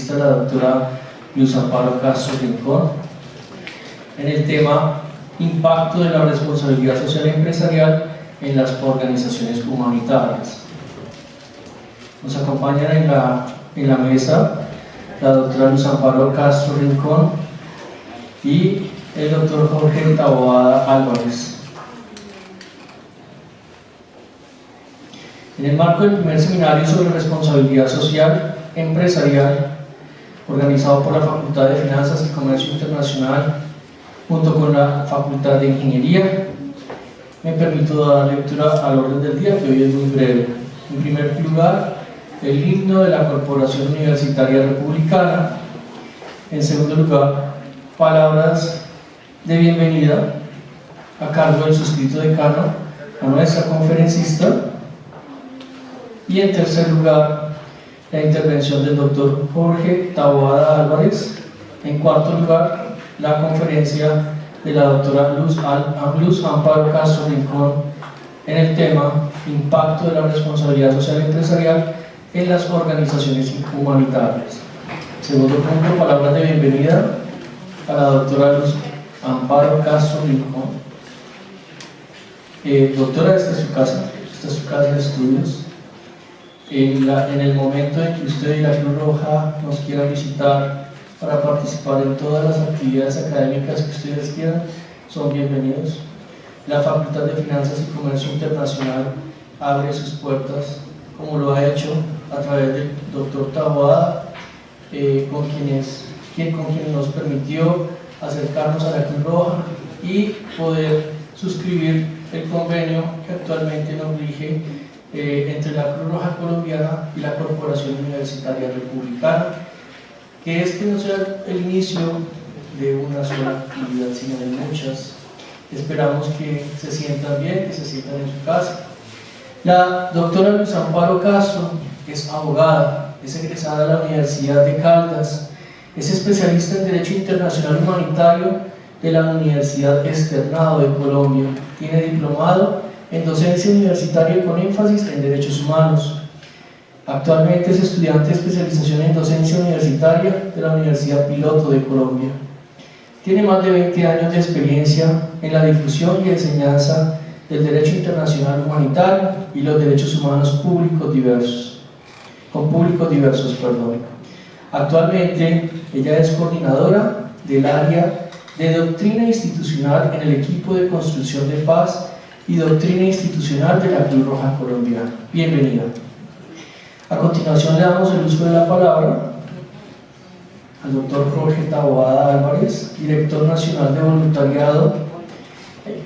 conferencista, la doctora Luz Amparo Castro Rincón, en el tema Impacto de la responsabilidad social empresarial en las organizaciones humanitarias. Nos acompañan en la mesa la doctora Luz Amparo Castro Rincón y el doctor Jorge Taboada Álvarez. En el marco del primer seminario sobre responsabilidad social empresarial, organizado por la Facultad de Finanzas y Comercio Internacional, junto con la Facultad de Ingeniería, me permito dar lectura al orden del día, que hoy es muy breve. En primer lugar, el himno de la Corporación Universitaria Republicana. En segundo lugar, palabras de bienvenida a cargo del suscrito decano a nuestra conferencista. Y en tercer lugar, la intervención del doctor Jorge Taboada Álvarez. En cuarto lugar, la conferencia de la doctora Luz Amparo Castro Rincón en el tema Impacto de la responsabilidad social empresarial en las organizaciones humanitarias. Segundo punto, palabras de bienvenida a la doctora Luz Amparo Castro Rincón. Doctora, esta es su casa de estudios. En el momento en que usted y la Cruz Roja nos quieran visitar para participar en todas las actividades académicas que ustedes quieran, son bienvenidos. La Facultad de Finanzas y Comercio Internacional abre sus puertas, como lo ha hecho a través del doctor Taboada, con quien nos permitió acercarnos a la Cruz Roja y poder suscribir el convenio que actualmente nos rige entre la Cruz Roja Colombiana y la Corporación Universitaria Republicana, que no sea el inicio de una sola actividad, sino de muchas. Esperamos que se sientan bien, que se sientan en su casa. La doctora Luz Amparo Castro es abogada, es egresada de la Universidad de Caldas, es especialista en Derecho Internacional Humanitario de la Universidad Externado de Colombia, tiene diplomado en docencia universitaria con énfasis en derechos humanos. Actualmente es estudiante de especialización en docencia universitaria de la Universidad Piloto de Colombia. Tiene más de 20 años de experiencia en la difusión y enseñanza del derecho internacional humanitario y los derechos humanos con públicos diversos. Actualmente ella es coordinadora del área de doctrina institucional en el equipo de construcción de paz y doctrina institucional de la Cruz Roja Colombiana. Bienvenida. A continuación le damos el uso de la palabra al doctor Jorge Taboada Álvarez, director nacional de voluntariado,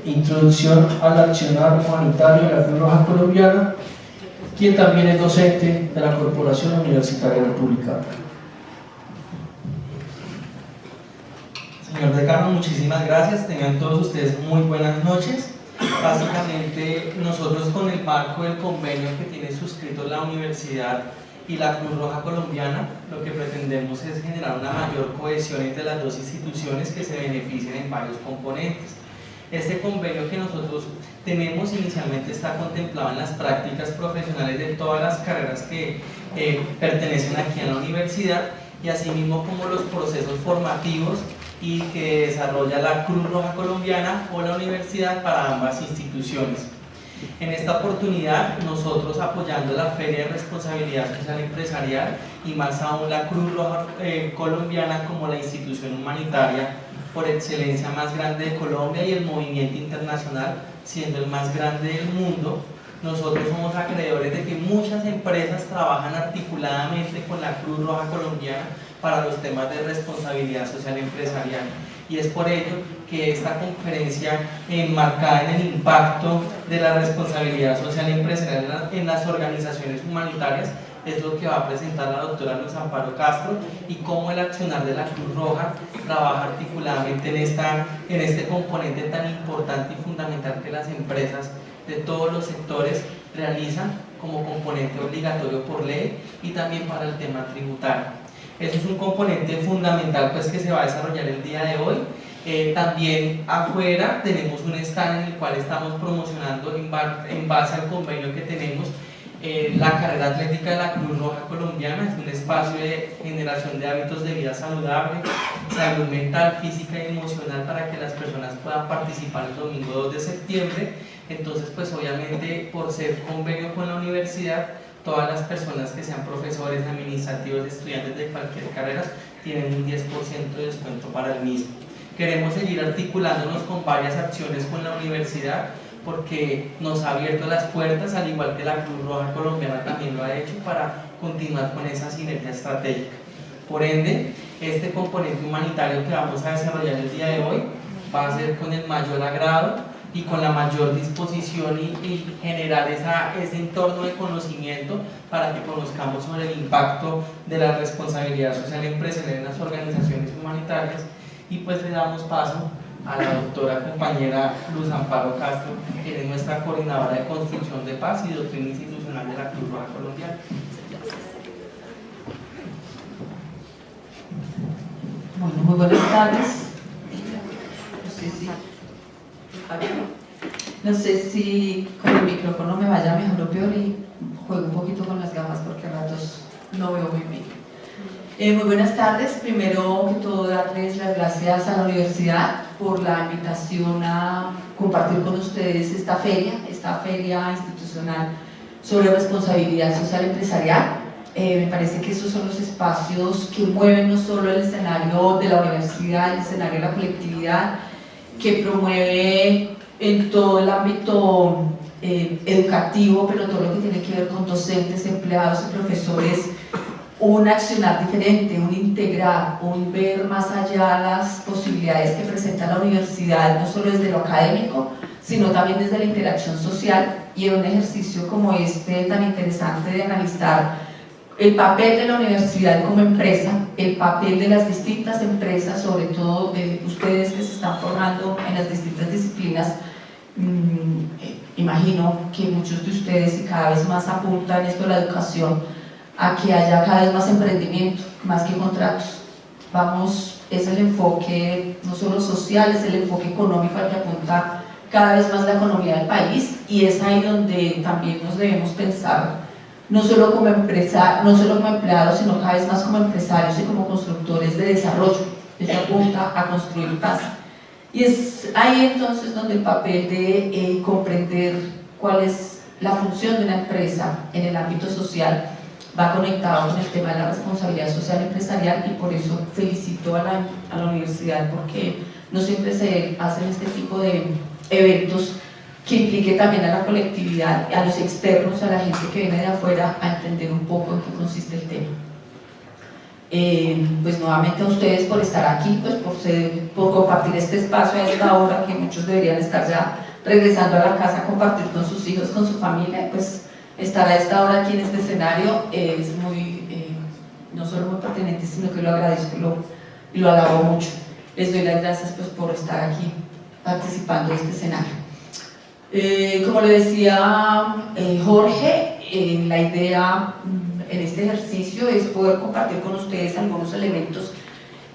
introducción al accionar humanitario de la Cruz Roja Colombiana, quien también es docente de la Corporación Universitaria Republicana. Señor decano, muchísimas gracias. Tengan todos ustedes muy buenas noches. Básicamente, nosotros con el marco del convenio que tiene suscrito la universidad y la Cruz Roja Colombiana, lo que pretendemos es generar una mayor cohesión entre las dos instituciones que se beneficien en varios componentes. Este convenio que nosotros tenemos inicialmente está contemplado en las prácticas profesionales de todas las carreras que pertenecen aquí a la universidad, y asimismo como los procesos formativos y que desarrolla la Cruz Roja Colombiana o la universidad para ambas instituciones. En esta oportunidad, nosotros apoyando la Feria de Responsabilidad Social Empresarial y más aún la Cruz Roja Colombiana como la institución humanitaria por excelencia más grande de Colombia y el movimiento internacional siendo el más grande del mundo, nosotros somos acreedores de que muchas empresas trabajan articuladamente con la Cruz Roja Colombiana para los temas de responsabilidad social empresarial. Y es por ello que esta conferencia enmarcada en el impacto de la responsabilidad social empresarial en las organizaciones humanitarias es lo que va a presentar la doctora Luz Amparo Castro, y cómo el accionar de la Cruz Roja trabaja articuladamente en este componente tan importante y fundamental que las empresas de todos los sectores realizan como componente obligatorio por ley y también para el tema tributario. Eso es un componente fundamental pues que se va a desarrollar el día de hoy. También afuera tenemos un stand en el cual estamos promocionando en base al convenio que tenemos La carrera atlética de la Cruz Roja Colombiana es un espacio de generación de hábitos de vida saludable, salud mental, física y emocional para que las personas puedan participar el domingo 2 de septiembre. Entonces, pues obviamente por ser convenio con la universidad, todas las personas que sean profesores, administrativos, estudiantes de cualquier carrera tienen un 10% de descuento para el mismo. Queremos seguir articulándonos con varias acciones con la universidad porque nos ha abierto las puertas, al igual que la Cruz Roja Colombiana también lo ha hecho, para continuar con esa sinergia estratégica. Por ende, este componente humanitario que vamos a desarrollar el día de hoy va a ser con el mayor agrado y con la mayor disposición y generar ese entorno de conocimiento para que conozcamos sobre el impacto de la responsabilidad social empresarial en las organizaciones humanitarias. Y pues le damos paso a la doctora compañera Luz Amparo Castro, que es nuestra coordinadora de construcción de paz y doctrina institucional de la Cruz Roja Colombiana. Bueno, muy buenas tardes. No sé si con el micrófono me vaya mejor o peor y juego un poquito con las gafas porque a ratos no veo muy bien. Muy buenas tardes. Primero que todo, darles las gracias a la universidad por la invitación a compartir con ustedes esta feria institucional sobre responsabilidad social empresarial. Me parece que esos son los espacios que mueven no solo el escenario de la universidad, el escenario de la colectividad, que promueve en todo el ámbito educativo, pero todo lo que tiene que ver con docentes, empleados y profesores, un accionar diferente, un integrar, un ver más allá las posibilidades que presenta la universidad, no solo desde lo académico, sino también desde la interacción social, y en un ejercicio como este tan interesante de analizar el papel de la universidad como empresa, el papel de las distintas empresas, sobre todo de ustedes que se están formando en las distintas disciplinas. Imagino que muchos de ustedes y cada vez más apuntan esto a la educación, a que haya cada vez más emprendimiento, más que contratos. Es el enfoque no solo social, es el enfoque económico al que apunta cada vez más la economía del país, y es ahí donde también nos debemos pensar, no solo como empleados, sino cada vez más como empresarios y como constructores de desarrollo. Eso apunta a construir paz. Y es ahí entonces donde el papel de comprender cuál es la función de una empresa en el ámbito social va conectado con el tema de la responsabilidad social empresarial, y por eso felicito a la universidad, porque no siempre se hacen este tipo de eventos que implique también a la colectividad, a los externos, a la gente que viene de afuera, a entender un poco en qué consiste el tema. Pues nuevamente a ustedes por estar aquí, pues por compartir este espacio a esta hora, que muchos deberían estar ya regresando a la casa a compartir con sus hijos, con su familia. Pues estar a esta hora aquí en este escenario es muy, no solo muy pertinente, sino que lo agradezco y lo alabo mucho. Les doy las gracias pues por estar aquí participando de este escenario. Como le decía Jorge, la idea en este ejercicio es poder compartir con ustedes algunos elementos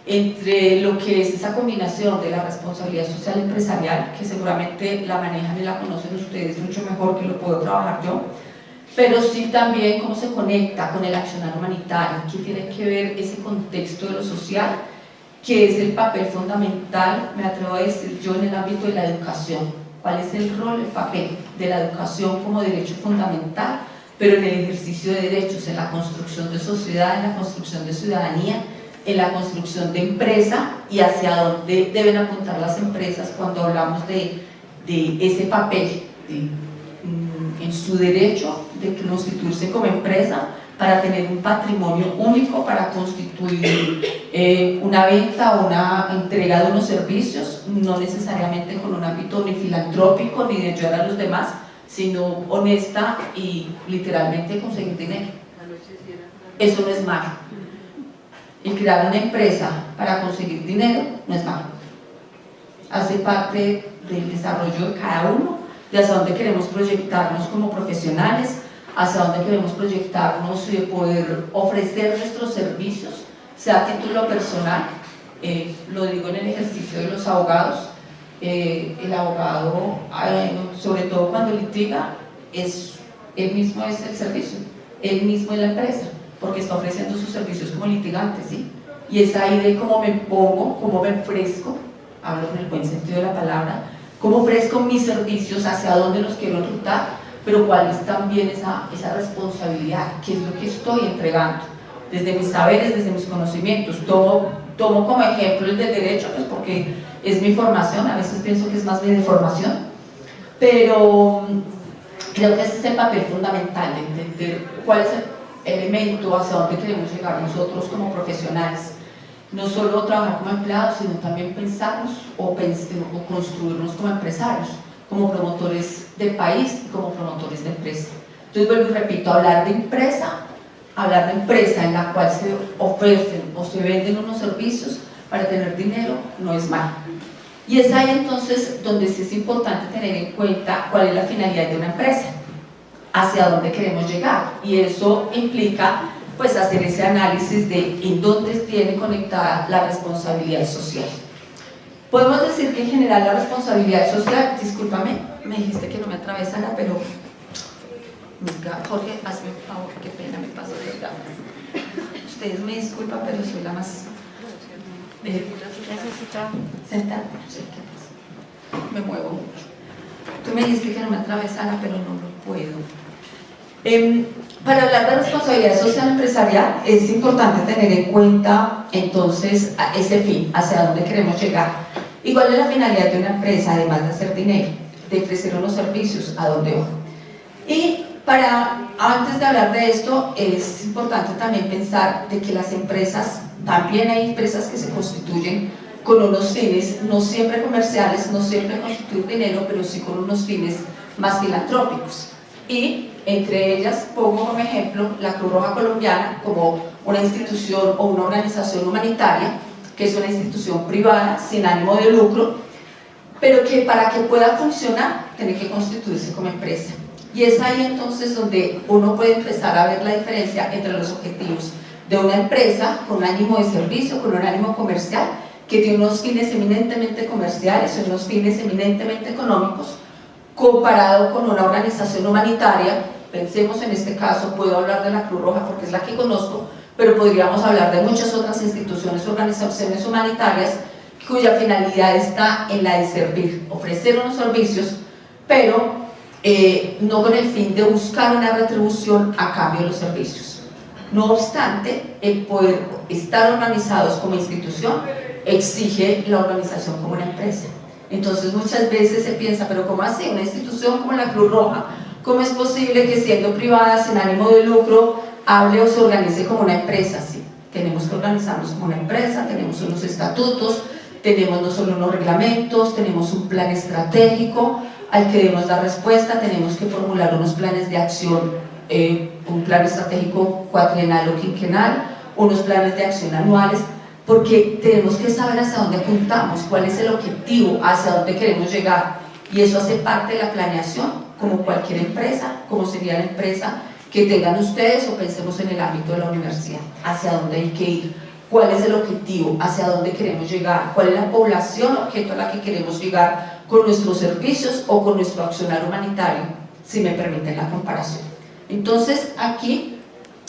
entre lo que es esa combinación de la responsabilidad social empresarial, que seguramente la manejan y la conocen ustedes mucho mejor que lo puedo trabajar yo, pero sí también cómo se conecta con el accionar humanitario, que tiene que ver ese contexto de lo social, que es el papel fundamental, me atrevo a decir yo, en el ámbito de la educación. ¿Cuál es el rol, el papel de la educación como derecho fundamental, pero en el ejercicio de derechos, en la construcción de sociedad, en la construcción de ciudadanía, en la construcción de empresa, y hacia dónde deben apuntar las empresas cuando hablamos de ese papel en su derecho de constituirse como empresa para tener un patrimonio único, para constituir una venta o una entrega de unos servicios, no necesariamente con un ámbito ni filantrópico ni de ayudar a los demás, sino honesta y literalmente conseguir dinero. Eso no es malo. El crear una empresa para conseguir dinero no es malo. Hace parte del desarrollo de cada uno, de hacia dónde queremos proyectarnos como profesionales, hacia dónde queremos proyectarnos y de poder ofrecer nuestros servicios, sea a título personal. Lo digo en el ejercicio de los abogados. El abogado, sobre todo cuando litiga, es él mismo es el servicio, él mismo es la empresa, porque está ofreciendo sus servicios como litigante, ¿sí? Y es ahí de cómo me pongo, cómo me ofrezco, hablo en el buen sentido de la palabra, cómo ofrezco mis servicios, hacia dónde los quiero enrutar, pero cuál es también esa responsabilidad, qué es lo que estoy entregando, desde mis saberes, desde mis conocimientos. Tomo como ejemplo el del derecho, pues porque es mi formación, a veces pienso que es más bien de formación, pero creo que ese es el papel fundamental, de entender cuál es el elemento, hacia dónde queremos llegar nosotros como profesionales. No solo trabajar como empleados, sino también pensarnos o construirnos como empresarios, como promotores de país y como promotores de empresa. Entonces vuelvo y repito, hablar de empresa en la cual se ofrecen o se venden unos servicios para tener dinero no es malo. Y es ahí entonces donde sí es importante tener en cuenta cuál es la finalidad de una empresa, hacia dónde queremos llegar, y eso implica pues hacer ese análisis de en dónde tiene conectada la responsabilidad social. Podemos decir que en general la responsabilidad social, discúlpame, me dijiste que no me atravesara, pero Jorge, hazme un favor, qué pena, me paso de gafas. Ustedes me disculpan, pero soy la más... ¿Necesita sentarme? Sí, ¿qué pasa? Me muevo mucho. Tú me dijiste que no me atravesara, pero no lo puedo. Para hablar de responsabilidad social empresarial es importante tener en cuenta entonces ese fin, hacia dónde queremos llegar. ¿Y cuál es la finalidad de una empresa, además de hacer dinero, de ofrecer unos servicios, a dónde va? Y antes de hablar de esto, es importante también pensar de que las empresas, también hay empresas que se constituyen con unos fines, no siempre comerciales, no siempre constituir dinero, pero sí con unos fines más filantrópicos. Y entre ellas pongo como ejemplo la Cruz Roja Colombiana como una institución o una organización humanitaria, que es una institución privada sin ánimo de lucro, pero que para que pueda funcionar tiene que constituirse como empresa. Y es ahí entonces donde uno puede empezar a ver la diferencia entre los objetivos de una empresa con un ánimo de servicio, con un ánimo comercial, que tiene unos fines eminentemente comerciales y unos fines eminentemente económicos, comparado con una organización humanitaria. Pensemos en este caso, puedo hablar de la Cruz Roja porque es la que conozco, pero podríamos hablar de muchas otras instituciones o organizaciones humanitarias cuya finalidad está en la de servir, ofrecer unos servicios, pero no con el fin de buscar una retribución a cambio de los servicios. No obstante, el poder estar organizados como institución exige la organización como una empresa. Entonces muchas veces se piensa, pero ¿cómo así? Una institución como la Cruz Roja, ¿cómo es posible que siendo privada, sin ánimo de lucro, hable o se organice como una empresa? Sí, tenemos que organizarnos como una empresa, tenemos unos estatutos, tenemos no solo unos reglamentos, tenemos un plan estratégico al que debemos dar respuesta, tenemos que formular unos planes de acción, un plan estratégico cuatrienal o quinquenal, unos planes de acción anuales, porque tenemos que saber hacia dónde apuntamos, cuál es el objetivo, hacia dónde queremos llegar, y eso hace parte de la planeación, como cualquier empresa, como sería la empresa que tengan ustedes, o pensemos en el ámbito de la universidad, hacia dónde hay que ir, cuál es el objetivo, hacia dónde queremos llegar, cuál es la población objeto a la que queremos llegar con nuestros servicios o con nuestro accionar humanitario, si me permiten la comparación. Entonces aquí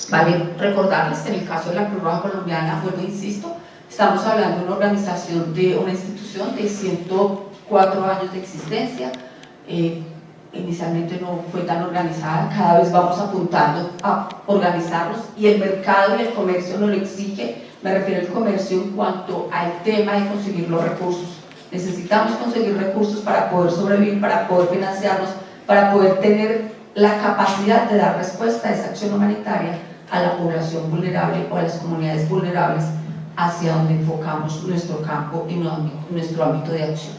vale recordarles, en el caso de la Cruz Roja Colombiana, vuelvo e insisto, estamos hablando de una organización, de una institución de 104 años de existencia. Inicialmente no fue tan organizada, cada vez vamos apuntando a organizarnos, y el mercado y el comercio nos lo exige. Me refiero al comercio en cuanto al tema de conseguir los recursos. Necesitamos conseguir recursos para poder sobrevivir, para poder financiarnos, para poder tener la capacidad de dar respuesta a esa acción humanitaria a la población vulnerable o a las comunidades vulnerables, hacia donde enfocamos nuestro campo y nuestro ámbito de acción.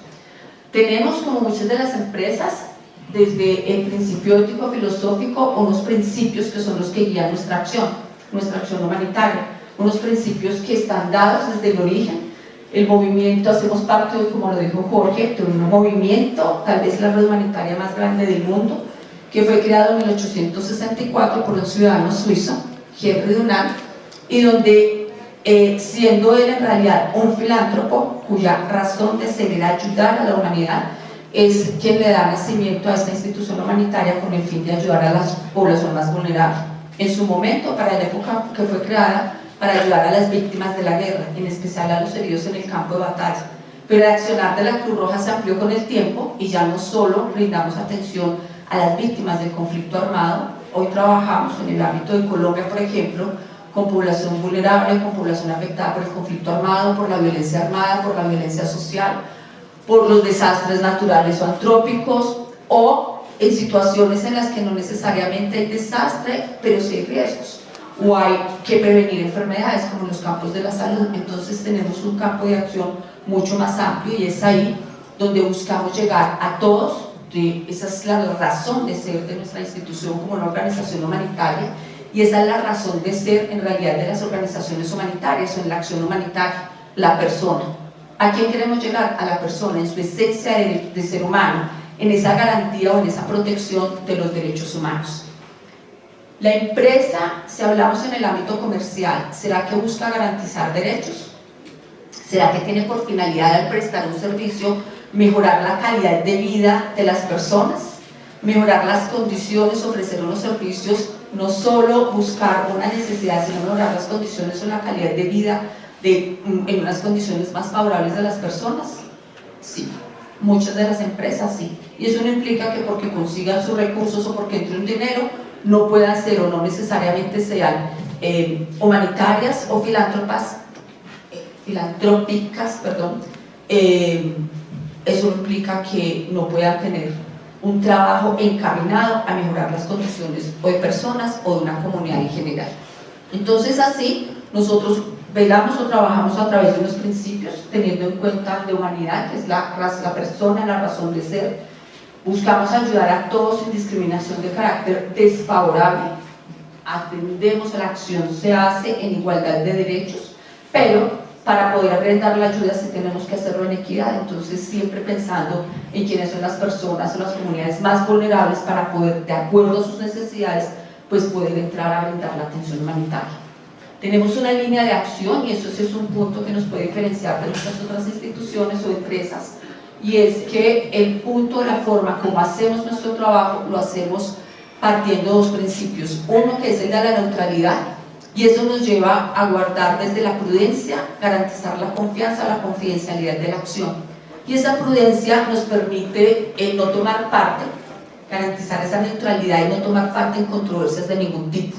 Tenemos, como muchas de las empresas, desde el principio ético filosófico, unos principios que son los que guían nuestra acción humanitaria, unos principios que están dados desde el origen. El movimiento, hacemos parte, como lo dijo Jorge, de un movimiento, tal vez la red humanitaria más grande del mundo, que fue creado en 1864 por un ciudadano suizo, Henry Dunant, y donde, siendo él en realidad un filántropo, cuya razón de ser era ayudar a la humanidad, es quien le da nacimiento a esta institución humanitaria con el fin de ayudar a la población más vulnerable. En su momento, para la época que fue creada, para ayudar a las víctimas de la guerra, en especial a los heridos en el campo de batalla. Pero el accionar de la Cruz Roja se amplió con el tiempo y ya no solo brindamos atención a las víctimas del conflicto armado, hoy trabajamos en el ámbito de Colombia, por ejemplo, con población vulnerable, con población afectada por el conflicto armado, por la violencia armada, por la violencia social, por los desastres naturales o antrópicos, o en situaciones en las que no necesariamente hay desastre, pero sí hay riesgos, o hay que prevenir enfermedades como los campos de la salud. Entonces tenemos un campo de acción mucho más amplio y es ahí donde buscamos llegar a todos. Esa es la razón de ser de nuestra institución como una organización humanitaria, y esa es la razón de ser en realidad de las organizaciones humanitarias o en la acción humanitaria, la persona. ¿A quién queremos llegar? A la persona, en su esencia de ser humano, en esa garantía o en esa protección de los derechos humanos. La empresa, si hablamos en el ámbito comercial, ¿será que busca garantizar derechos? ¿Será que tiene por finalidad al prestar un servicio mejorar la calidad de vida de las personas? Mejorar las condiciones, ofrecer unos servicios, no solo buscar una necesidad, sino mejorar las condiciones o la calidad de vida en unas condiciones más favorables de las personas. Sí, muchas de las empresas sí, y eso no implica que porque consigan sus recursos o porque entre un dinero no puedan ser o no necesariamente sean humanitarias o filantrópicas, eso implica que no puedan tener un trabajo encaminado a mejorar las condiciones o de personas o de una comunidad en general. Entonces así nosotros velamos o trabajamos a través de unos principios, teniendo en cuenta de humanidad, que es la persona, la razón de ser. Buscamos ayudar a todos sin discriminación de carácter desfavorable. Atendemos a la acción, se hace en igualdad de derechos, pero para poder brindar la ayuda sí tenemos que hacerlo en equidad, entonces siempre pensando en quiénes son las personas o las comunidades más vulnerables para poder, de acuerdo a sus necesidades, pues poder entrar a brindar la atención humanitaria. Tenemos una línea de acción y eso es un punto que nos puede diferenciar de nuestras otras instituciones o empresas, y es que el punto de la forma como hacemos nuestro trabajo lo hacemos partiendo de dos principios. Uno, que es el de la neutralidad, y eso nos lleva a guardar desde la prudencia, garantizar la confianza, la confidencialidad de la acción, y esa prudencia nos permite no tomar parte, garantizar esa neutralidad y no tomar parte en controversias de ningún tipo.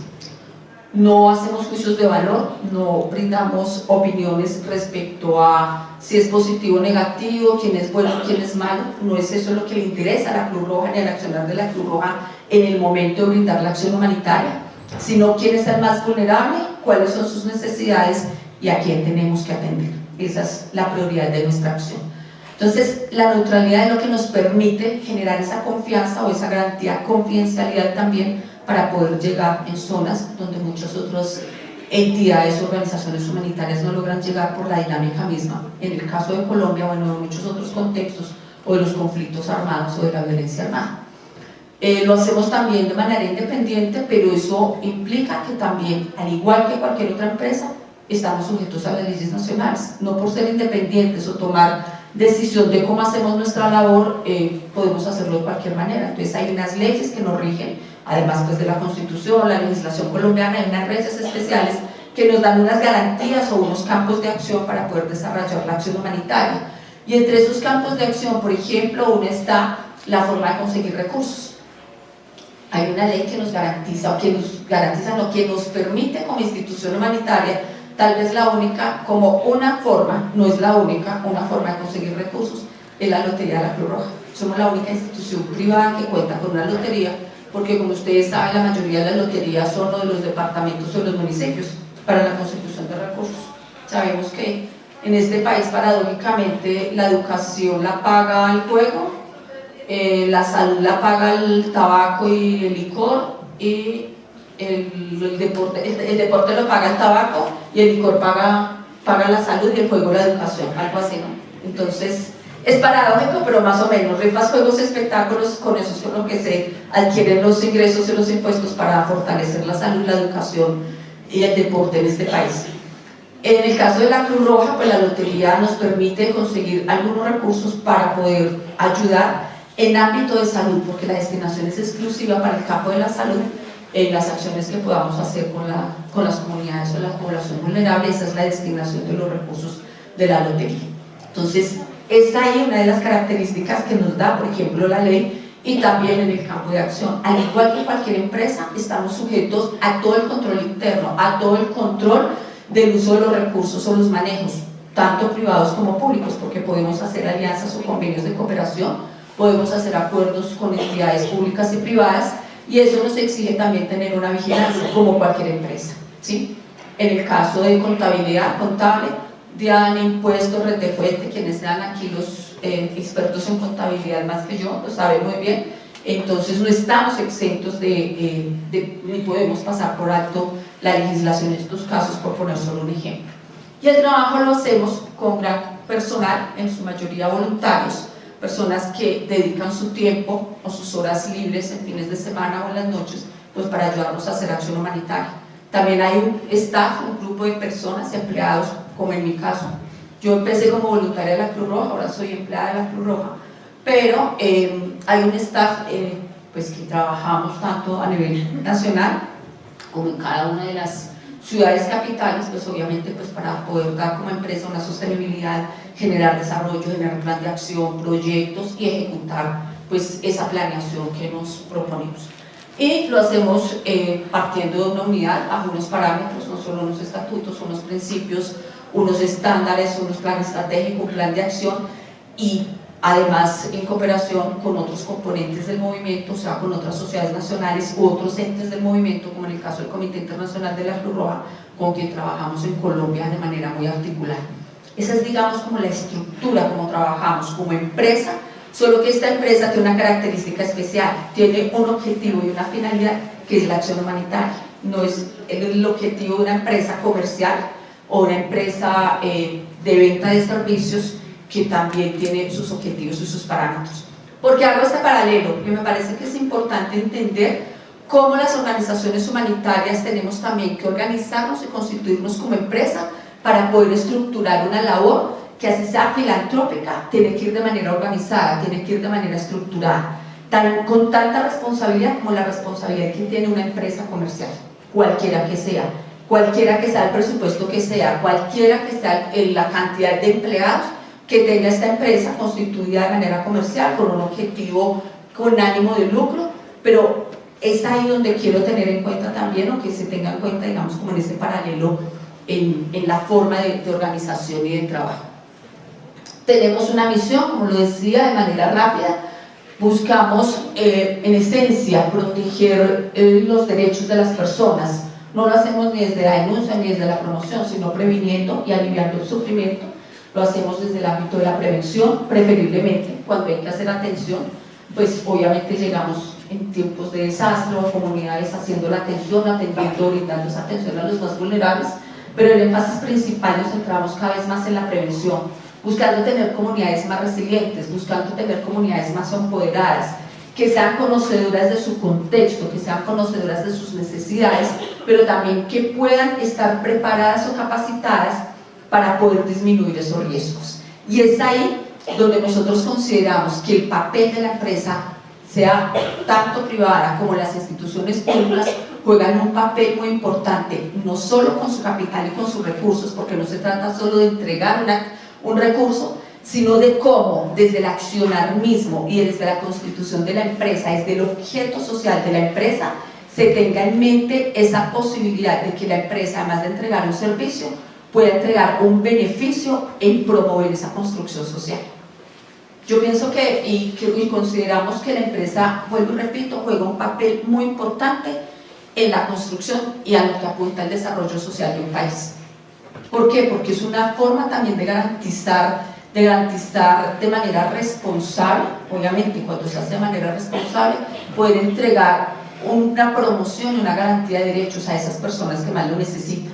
No hacemos juicios de valor, no brindamos opiniones respecto a si es positivo o negativo, quién es bueno o quién es malo. No es eso lo que le interesa a la Cruz Roja ni al accionar de la Cruz Roja en el momento de brindar la acción humanitaria, sino quién es el más vulnerable, cuáles son sus necesidades y a quién tenemos que atender. Esa es la prioridad de nuestra acción. Entonces, la neutralidad es lo que nos permite generar esa confianza o esa garantía, confidencialidad también, para poder llegar en zonas donde muchas otras entidades o organizaciones humanitarias no logran llegar por la dinámica misma. En el caso de Colombia, bueno, en muchos otros contextos, o de los conflictos armados o de la violencia armada. Lo hacemos también de manera independiente, pero eso implica que también, al igual que cualquier otra empresa, estamos sujetos a las leyes nacionales. No por ser independientes o tomar decisión de cómo hacemos nuestra labor, podemos hacerlo de cualquier manera. Entonces hay unas leyes que nos rigen, además pues de la Constitución, la legislación colombiana, hay unas leyes especiales que nos dan unas garantías o unos campos de acción para poder desarrollar la acción humanitaria. Y entre esos campos de acción, por ejemplo, uno está la forma de conseguir recursos. Hay una ley que nos garantiza, o que nos permite como institución humanitaria, tal vez la única, como una forma, no es la única, una forma de conseguir recursos, es la Lotería de la Cruz Roja. Somos la única institución privada que cuenta con una lotería, porque como ustedes saben, la mayoría de las loterías son de los departamentos o de los municipios para la consecución de recursos. Sabemos que en este país, paradójicamente, la educación la paga el juego, la salud la paga el tabaco y el licor, y el deporte lo paga el tabaco y el licor paga la salud y el juego la educación, algo así, ¿no? Entonces es paradójico, pero más o menos, rifas, juegos, espectáculos, con eso es con lo que se adquieren los ingresos y los impuestos para fortalecer la salud, la educación y el deporte en este país. En el caso de la Cruz Roja, pues la lotería nos permite conseguir algunos recursos para poder ayudar en ámbito de salud, porque la destinación es exclusiva para el campo de la salud, en las acciones que podamos hacer con las comunidades o la población vulnerable. Esa es la destinación de los recursos de la lotería. Entonces, es ahí una de las características que nos da, por ejemplo, la ley, y también en el campo de acción. Al igual que cualquier empresa, estamos sujetos a todo el control interno, a todo el control del uso de los recursos o los manejos, tanto privados como públicos, porque podemos hacer alianzas o convenios de cooperación, podemos hacer acuerdos con entidades públicas y privadas, y eso nos exige también tener una vigilancia, como cualquier empresa, ¿sí? En el caso de contabilidad, contable, DIAN, impuestos, red de fuente, quienes sean aquí los expertos en contabilidad más que yo, lo saben muy bien. Entonces no estamos exentos ni podemos pasar por alto la legislación en estos casos, por poner solo un ejemplo. Y el trabajo lo hacemos con gran personal, en su mayoría voluntarios, personas que dedican su tiempo o sus horas libres en fines de semana o en las noches, pues para ayudarnos a hacer acción humanitaria. También hay un staff, un grupo de personas, empleados, como en mi caso. Yo empecé como voluntaria de la Cruz Roja, ahora soy empleada de la Cruz Roja, pero hay un staff pues que trabajamos tanto a nivel nacional como en cada una de las ciudades capitales, pues obviamente pues para poder dar como empresa una sostenibilidad, generar desarrollo, generar plan de acción, proyectos y ejecutar pues esa planeación que nos proponemos. Y lo hacemos partiendo de una unidad, bajo unos parámetros, no solo unos estatutos, unos principios, unos estándares, unos planes estratégicos, un plan de acción, y además en cooperación con otros componentes del movimiento, o sea, con otras sociedades nacionales u otros entes del movimiento, como en el caso del Comité Internacional de la Cruz Roja, con quien trabajamos en Colombia de manera muy articulada. Esa es, digamos, como la estructura, como trabajamos como empresa, solo que esta empresa tiene una característica especial, tiene un objetivo y una finalidad, que es la acción humanitaria. No es el objetivo de una empresa comercial o una empresa de venta de servicios, que también tiene sus objetivos y sus parámetros. ¿Por qué hago este paralelo? Porque me parece que es importante entender cómo las organizaciones humanitarias tenemos también que organizarnos y constituirnos como empresa para poder estructurar una labor que, así sea filantrópica, tiene que ir de manera organizada, tiene que ir de manera estructurada, con tanta responsabilidad como la responsabilidad que tiene una empresa comercial, cualquiera que sea el presupuesto que sea, cualquiera que sea la cantidad de empleados que tenga esta empresa constituida de manera comercial, con un objetivo, con ánimo de lucro, pero es ahí donde quiero tener en cuenta también, o que se tenga en cuenta, digamos, como en ese paralelo, en la forma de organización y de trabajo. Tenemos una misión, como lo decía, de manera rápida, buscamos en esencia proteger los derechos de las personas. No lo hacemos ni desde la denuncia ni desde la promoción, sino previniendo y aliviando el sufrimiento. Lo hacemos desde el ámbito de la prevención, preferiblemente cuando hay que hacer atención, pues obviamente llegamos en tiempos de desastre o comunidades haciendo la atención, atendiendo, brindando esa atención a los más vulnerables, pero el énfasis principal nos centramos cada vez más en la prevención, buscando tener comunidades más resilientes, buscando tener comunidades más empoderadas, que sean conocedoras de su contexto, que sean conocedoras de sus necesidades, pero también que puedan estar preparadas o capacitadas para poder disminuir esos riesgos. Y es ahí donde nosotros consideramos que el papel de la empresa, sea tanto privada como las instituciones públicas, juegan un papel muy importante, no solo con su capital y con sus recursos, porque no se trata solo de entregar un recurso, sino de cómo desde el accionar mismo y desde la constitución de la empresa, desde el objeto social de la empresa, se tenga en mente esa posibilidad de que la empresa, además de entregar un servicio, pueda entregar un beneficio en promover esa construcción social. Yo pienso y consideramos que la empresa, vuelvo y repito, juega un papel muy importante en la construcción y a lo que apunta el desarrollo social de un país. ¿Por qué? Porque es una forma también de garantizar de manera responsable, obviamente cuando se hace de manera responsable, poder entregar una promoción y una garantía de derechos a esas personas que más lo necesitan.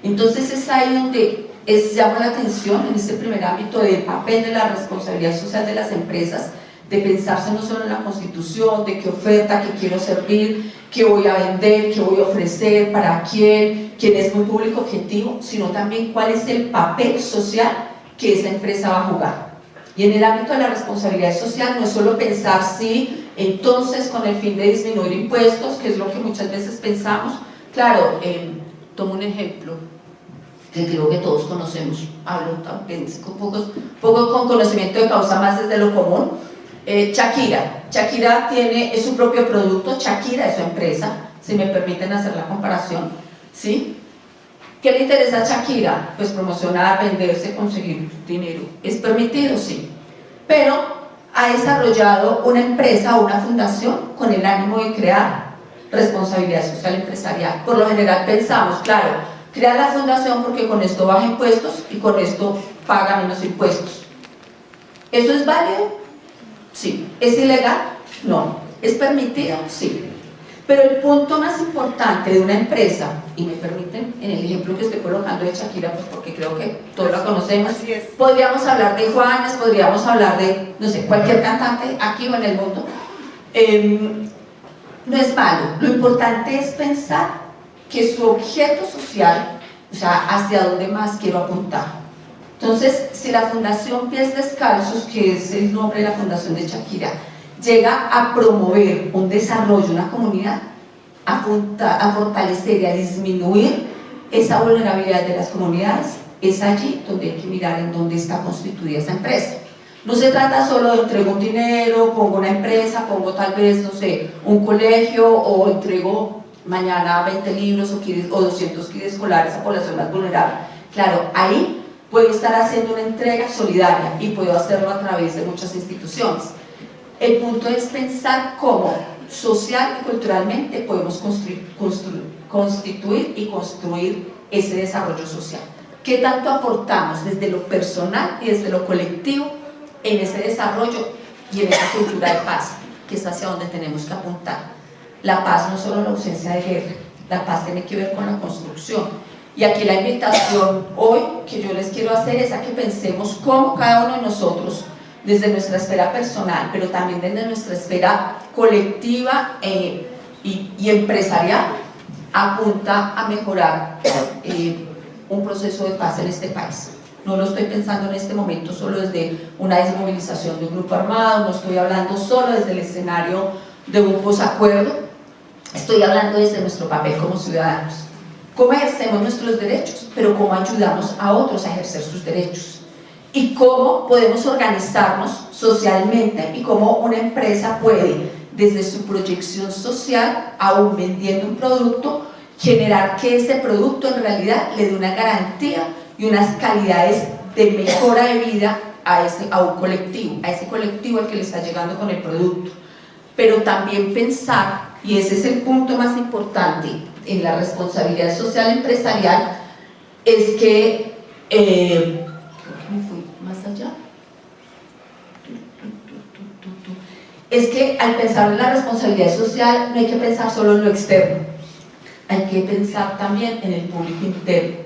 Entonces es ahí donde llama la atención, en este primer ámbito, del papel de la responsabilidad social de las empresas, de pensarse no solo en la constitución, de qué oferta, qué quiero servir, qué voy a vender, qué voy a ofrecer, para quién es mi público objetivo, sino también cuál es el papel social que esa empresa va a jugar. Y en el ámbito de la responsabilidad social no es solo pensar si entonces con el fin de disminuir impuestos, que es lo que muchas veces pensamos. Claro, tomo un ejemplo que creo que todos conocemos, hablo también poco con conocimiento de causa, más desde lo común. Shakira es su propio producto, Shakira es su empresa, si me permiten hacer la comparación, ¿sí? ¿Qué le interesa a Shakira? Pues promocionar, venderse, conseguir dinero. ¿Es permitido? Sí. Pero ha desarrollado una empresa o una fundación con el ánimo de crear responsabilidad social empresarial. Por lo general pensamos, claro, crea la fundación porque con esto baja impuestos y con esto paga menos impuestos. ¿Eso es válido? Sí. ¿Es ilegal? No. ¿Es permitido? Sí. Pero el punto más importante de una empresa, y me permiten, en el ejemplo que estoy colocando de Shakira, pues porque creo que todos la conocemos, podríamos hablar de Juanes, podríamos hablar de, no sé, cualquier cantante aquí o en el mundo, no es malo. Lo importante es pensar que su objeto social, o sea, hacia dónde más quiero apuntar. Entonces, si la Fundación Pies Descalzos, que es el nombre de la fundación de Shakira, llega a promover un desarrollo, una comunidad, a fortalecer y a disminuir esa vulnerabilidad de las comunidades, es allí donde hay que mirar en dónde está constituida esa empresa. No se trata solo de entrego un dinero, pongo una empresa, pongo tal vez, no sé, un colegio, o entrego mañana 20 libros o 200 kits escolares a población más vulnerable. Claro, ahí puedo estar haciendo una entrega solidaria y puedo hacerlo a través de muchas instituciones. El punto es pensar cómo social y culturalmente podemos constituir y construir ese desarrollo social. ¿Qué tanto aportamos desde lo personal y desde lo colectivo en ese desarrollo y en esa cultura de paz, que es hacia donde tenemos que apuntar? La paz no es solo la ausencia de guerra, la paz tiene que ver con la construcción. Y aquí la invitación hoy que yo les quiero hacer es a que pensemos cómo cada uno de nosotros, desde nuestra esfera personal, pero también desde nuestra esfera colectiva y empresarial, apunta a mejorar un proceso de paz en este país. No lo estoy pensando en este momento solo desde una desmovilización de un grupo armado, no estoy hablando solo desde el escenario de un posacuerdo, estoy hablando desde nuestro papel como ciudadanos. Cómo ejercemos nuestros derechos, pero cómo ayudamos a otros a ejercer sus derechos. Y cómo podemos organizarnos socialmente y cómo una empresa puede, desde su proyección social, aún vendiendo un producto, generar que ese producto en realidad le dé una garantía y unas calidades de mejora de vida a un colectivo, a ese colectivo al que le está llegando con el producto. Pero también pensar, y ese es el punto más importante en la responsabilidad social empresarial, es que es que al pensar en la responsabilidad social no hay que pensar solo en lo externo, hay que pensar también en el público interno,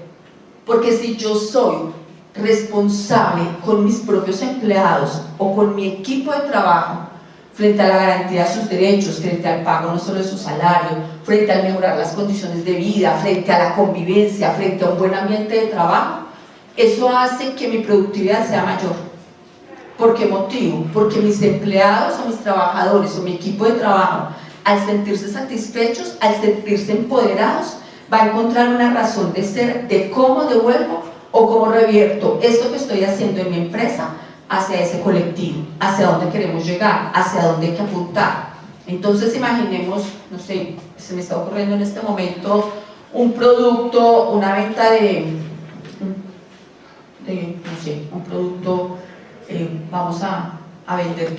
porque si yo soy responsable con mis propios empleados o con mi equipo de trabajo frente a la garantía de sus derechos, frente al pago no solo de su salario, frente a mejorar las condiciones de vida, frente a la convivencia, frente a un buen ambiente de trabajo, eso hace que mi productividad sea mayor. ¿Por qué motivo? Porque mis empleados o mis trabajadores o mi equipo de trabajo, al sentirse satisfechos, al sentirse empoderados, va a encontrar una razón de ser de cómo devuelvo o cómo revierto esto que estoy haciendo en mi empresa hacia ese colectivo, hacia dónde queremos llegar, hacia dónde hay que apuntar. Entonces imaginemos, no sé, se me está ocurriendo en este momento un producto, una venta de no sé, un producto, vamos a vender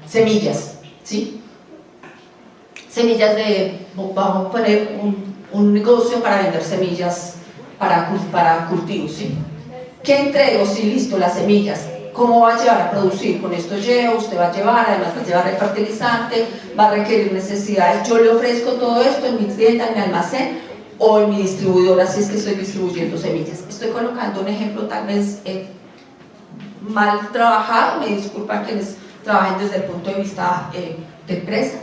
semillas, ¿sí? Semillas vamos a poner un negocio para vender semillas para cultivos, ¿sí? ¿Qué entrego? Sí, listo, las semillas. ¿Cómo va a llevar a producir? Con esto llevo, usted va a llevar, además va a llevar el fertilizante, va a requerir necesidades. Yo le ofrezco todo esto en mi tienda, en mi almacén o en mi distribuidora, si es que estoy distribuyendo semillas. Estoy colocando un ejemplo tal vez mal trabajado, me disculpan quienes trabajen desde el punto de vista de empresa,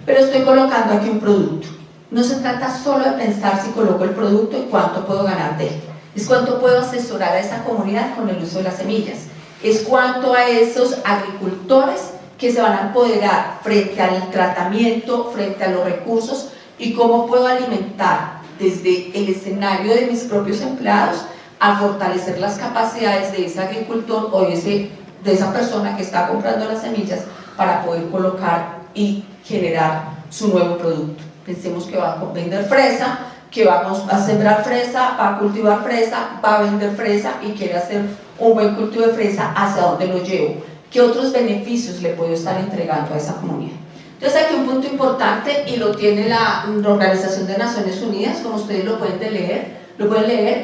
pero estoy colocando aquí un producto. No se trata solo de pensar si coloco el producto y cuánto puedo ganar de él, es cuánto puedo asesorar a esa comunidad con el uso de las semillas, es cuánto a esos agricultores que se van a empoderar frente al tratamiento, frente a los recursos, y cómo puedo alimentar desde el escenario de mis propios empleados a fortalecer las capacidades de ese agricultor o de esa persona que está comprando las semillas para poder colocar y generar su nuevo producto. Pensemos que va a vender fresa, que vamos a sembrar fresa, va a cultivar fresa, va a vender fresa y quiere hacer un buen cultivo de fresa. ¿Hacia dónde lo llevo? ¿Qué otros beneficios le puedo estar entregando a esa comunidad? Entonces aquí un punto importante, y lo tiene la Organización de Naciones Unidas, como ustedes lo pueden leer,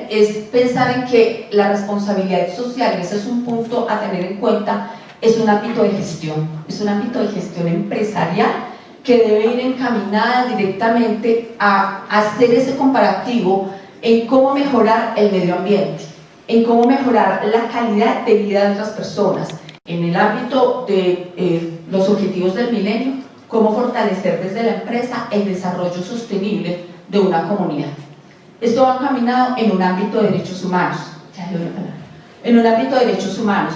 es pensar en que la responsabilidad social, y ese es un punto a tener en cuenta, es un ámbito de gestión, empresarial que debe ir encaminada directamente a hacer ese comparativo en cómo mejorar el medio ambiente, en cómo mejorar la calidad de vida de las personas, en el ámbito de los objetivos del milenio, cómo fortalecer desde la empresa el desarrollo sostenible de una comunidad. Esto va encaminado en un ámbito de derechos humanos,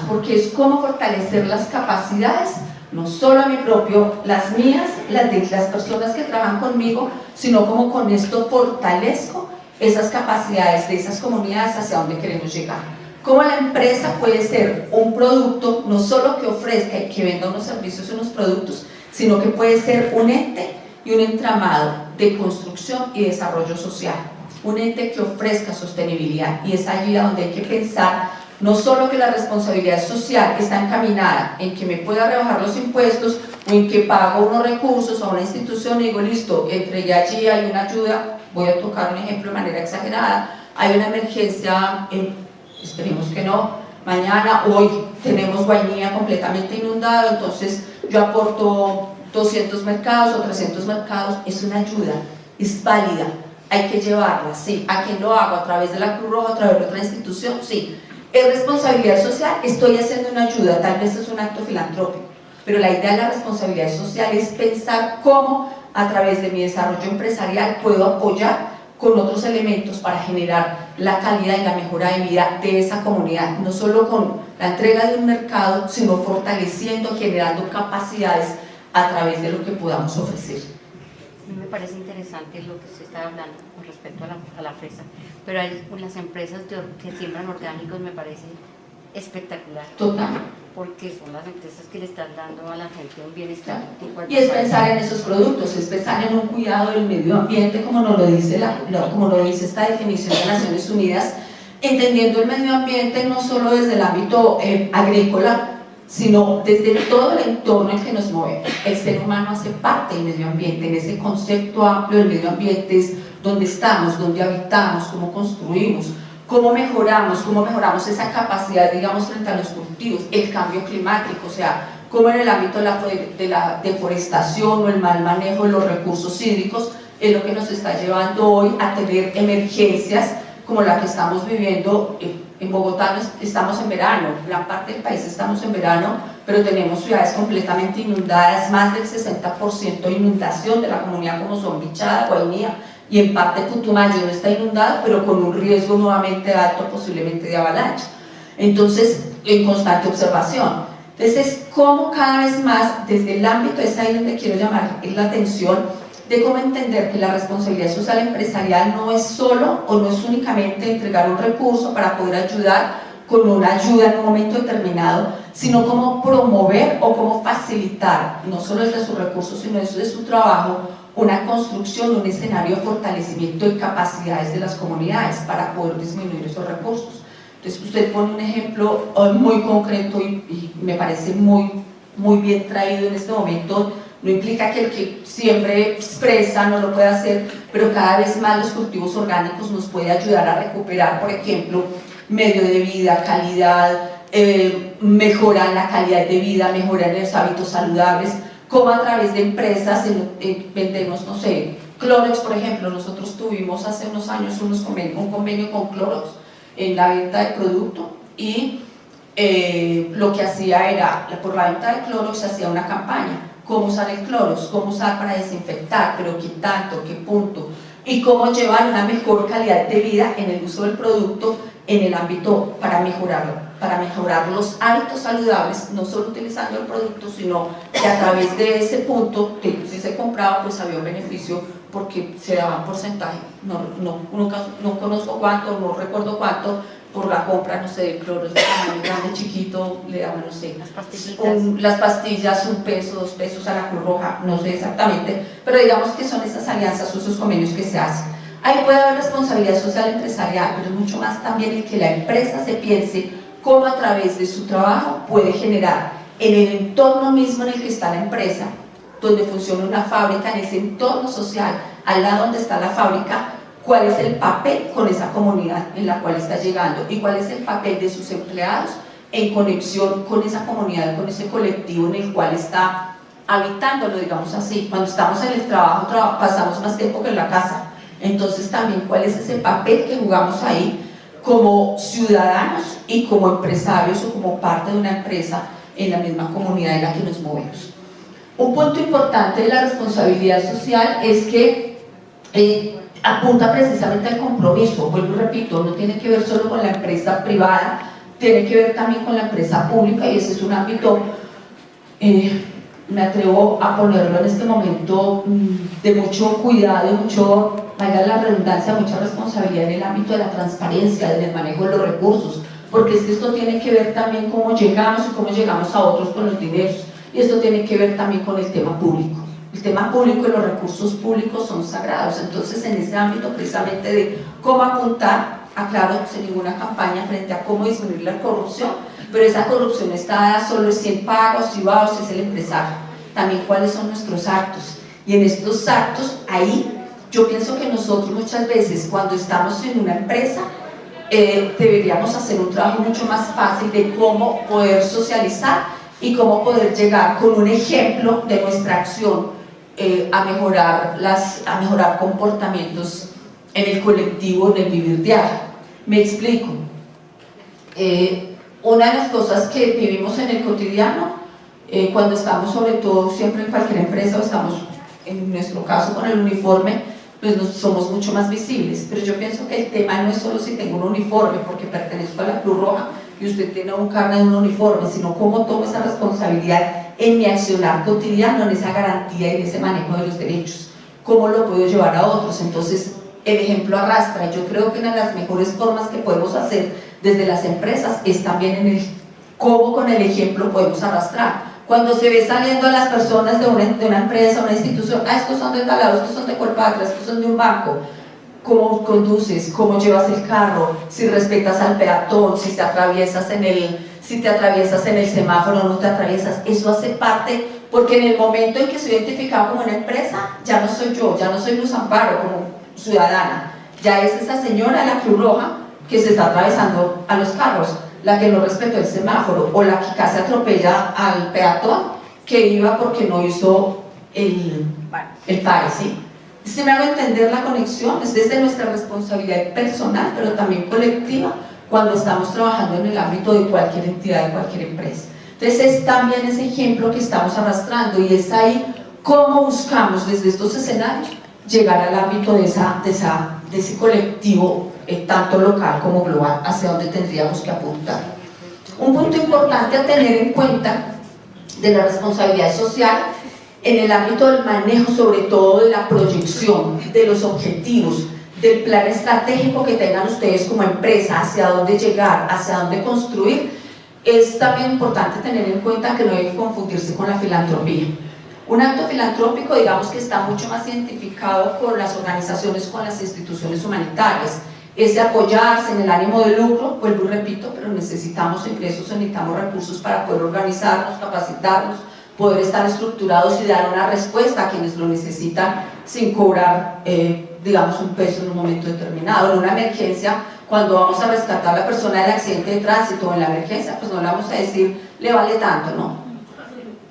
porque es cómo fortalecer las capacidades, no solo a mi propio, las mías, las de las personas que trabajan conmigo, sino cómo con esto fortalezco esas capacidades de esas comunidades hacia donde queremos llegar. Cómo la empresa puede ser un producto, no solo que ofrezca y que venda unos servicios y unos productos, sino que puede ser un ente y un entramado de construcción y desarrollo social, un ente que ofrezca sostenibilidad. Y es allí donde hay que pensar no solo que la responsabilidad social está encaminada en que me pueda rebajar los impuestos o en que pago unos recursos a una institución y digo, listo, entregué allí, hay una ayuda, voy a tocar un ejemplo de manera exagerada, hay una emergencia, esperemos que no, mañana, hoy tenemos Guainía completamente inundado, entonces yo aporto 200 mercados o 300 mercados, es una ayuda, es válida, hay que llevarla, sí. ¿A quién lo hago? ¿A través de la Cruz Roja, a través de otra institución? Sí. ¿Es responsabilidad social? Estoy haciendo una ayuda, tal vez es un acto filantrópico, pero la idea de la responsabilidad social es pensar cómo a través de mi desarrollo empresarial puedo apoyar con otros elementos para generar la calidad y la mejora de vida de esa comunidad, no solo con la entrega de un mercado, sino fortaleciendo, generando capacidades a través de lo que podamos ofrecer. Me parece interesante lo que usted está hablando con respecto a la fresa, pero hay las empresas que siembran orgánicos, me parece espectacular. Total. Porque son las empresas que le están dando a la gente un bienestar. Y es pensar en esos productos, es pensar en un cuidado del medio ambiente, como nos lo dice, como lo dice esta definición de Naciones Unidas, entendiendo el medio ambiente no solo desde el ámbito agrícola, sino desde todo el entorno en que nos movemos. El ser humano hace parte del medio ambiente, en ese concepto amplio del medio ambiente es donde estamos, donde habitamos, cómo construimos, cómo mejoramos esa capacidad, digamos, frente a los cultivos, el cambio climático, o sea, cómo en el ámbito de la deforestación o el mal manejo de los recursos hídricos es lo que nos está llevando hoy a tener emergencias como la que estamos viviendo. En Bogotá estamos en verano, gran parte del país estamos en verano, pero tenemos ciudades completamente inundadas, más del 60% de inundación de la comunidad como son Bichada, Guainía, y en parte Putumayo no está inundada, pero con un riesgo nuevamente alto, posiblemente de avalancha. Entonces, en constante observación. Entonces, cómo cada vez más, desde el ámbito, es ahí donde quiero llamar la atención, de cómo entender que la responsabilidad social empresarial no es solo o no es únicamente entregar un recurso para poder ayudar con una ayuda en un momento determinado, sino cómo promover o cómo facilitar, no solo desde sus recursos, sino desde su trabajo, una construcción, un escenario de fortalecimiento de capacidades de las comunidades para poder disminuir esos recursos. Entonces usted pone un ejemplo muy concreto y me parece muy bien traído en este momento. No implica que el que siembre fresa no lo pueda hacer, pero cada vez más los cultivos orgánicos nos pueden ayudar a recuperar, por ejemplo, medio de vida, calidad, mejoran la calidad de vida, mejoran los hábitos saludables, como a través de empresas vendemos, no sé, Clorox, por ejemplo. Nosotros tuvimos hace unos años un convenio con Clorox en la venta de producto y lo que hacía era, por la venta de Clorox se hacía una campaña, cómo usar el Clorox, cómo usar para desinfectar, pero qué tanto, qué punto, y cómo llevar una mejor calidad de vida en el uso del producto en el ámbito para mejorar los hábitos saludables, no solo utilizando el producto, sino que a través de ese punto, que si se compraba, pues había un beneficio porque se daban porcentaje, no conozco cuánto, no recuerdo cuánto, por la compra, no sé, de Clorox de tamaño grande, chiquito, le daban, no sé, las pastillas, 1 peso, 2 pesos a la Cruz Roja, no sé exactamente, pero digamos que son esas alianzas o esos convenios que se hacen. Ahí puede haber responsabilidad social empresarial, pero es mucho más también el que la empresa se piense cómo a través de su trabajo puede generar en el entorno mismo en el que está la empresa, donde funciona una fábrica, en ese entorno social, al lado donde está la fábrica, cuál es el papel con esa comunidad en la cual está llegando y cuál es el papel de sus empleados en conexión con esa comunidad, con ese colectivo en el cual está habitándolo, digamos así. Cuando estamos en el trabajo pasamos más tiempo que en la casa, entonces también cuál es ese papel que jugamos ahí como ciudadanos y como empresarios o como parte de una empresa en la misma comunidad en la que nos movemos. Un punto importante de la responsabilidad social es que apunta precisamente al compromiso, vuelvo y repito, no tiene que ver solo con la empresa privada, tiene que ver también con la empresa pública, y ese es un ámbito, me atrevo a ponerlo en este momento, de mucho cuidado, mucho, valga la redundancia, mucha responsabilidad en el ámbito de la transparencia, en el manejo de los recursos, porque es que esto tiene que ver también cómo llegamos y cómo llegamos a otros con los dineros, y esto tiene que ver también con el tema público. El tema público y los recursos públicos son sagrados, entonces en ese ámbito precisamente de cómo apuntar, aclaro, sin ninguna campaña frente a cómo disminuir la corrupción, pero esa corrupción está dada solo si el pago, si va o si es el empresario, también cuáles son nuestros actos, y en estos actos, ahí yo pienso que nosotros muchas veces cuando estamos en una empresa deberíamos hacer un trabajo mucho más fácil de cómo poder socializar y cómo poder llegar con un ejemplo de nuestra acción a mejorar comportamientos en el colectivo, en el vivir diario. Me explico. Una de las cosas que vivimos en el cotidiano, cuando estamos sobre todo siempre en cualquier empresa o estamos en nuestro caso con el uniforme, pues somos mucho más visibles, pero yo pienso que el tema no es solo si tengo un uniforme porque pertenezco a la Cruz Roja y usted tiene un carnet de un uniforme, sino cómo tomo esa responsabilidad en mi accionar cotidiano, en esa garantía y en ese manejo de los derechos, cómo lo puedo llevar a otros. Entonces el ejemplo arrastra. Yo creo que una de las mejores formas que podemos hacer desde las empresas es también en el cómo con el ejemplo podemos arrastrar. Cuando se ve saliendo a las personas de una empresa, una institución, estos son de tal lado, estos son de Colpatria, estos son de un banco, cómo conduces, cómo llevas el carro, si respetas al peatón, si te atraviesas en el semáforo o no te atraviesas, eso hace parte, porque en el momento en que soy identificado como una empresa, ya no soy yo, ya no soy Luz Amparo como ciudadana, ya es esa señora de la Cruz Roja que se está atravesando a los carros, la que no respetó el semáforo, o la que casi atropella al peatón que iba porque no hizo el pare, ¿sí? Si me hago entender la conexión, es desde nuestra responsabilidad personal, pero también colectiva, cuando estamos trabajando en el ámbito de cualquier entidad, de cualquier empresa. Entonces es también ese ejemplo que estamos arrastrando, y es ahí cómo buscamos desde estos escenarios llegar al ámbito de ese colectivo, tanto local como global, hacia donde tendríamos que apuntar. Un punto importante a tener en cuenta de la responsabilidad social en el ámbito del manejo, sobre todo de la proyección, de los objetivos, del plan estratégico que tengan ustedes como empresa, hacia dónde llegar, hacia dónde construir, es también importante tener en cuenta que no debe confundirse con la filantropía. Un acto filantrópico, digamos que está mucho más identificado con las organizaciones, con las instituciones humanitarias, es de apoyarse en el ánimo de lucro, vuelvo y repito, pero necesitamos ingresos, necesitamos recursos para poder organizarnos, capacitarnos, poder estar estructurados y dar una respuesta a quienes lo necesitan sin cobrar, digamos, un peso en un momento determinado. En una emergencia, cuando vamos a rescatar a la persona del accidente de tránsito o en la emergencia, pues no le vamos a decir, le vale tanto, ¿no?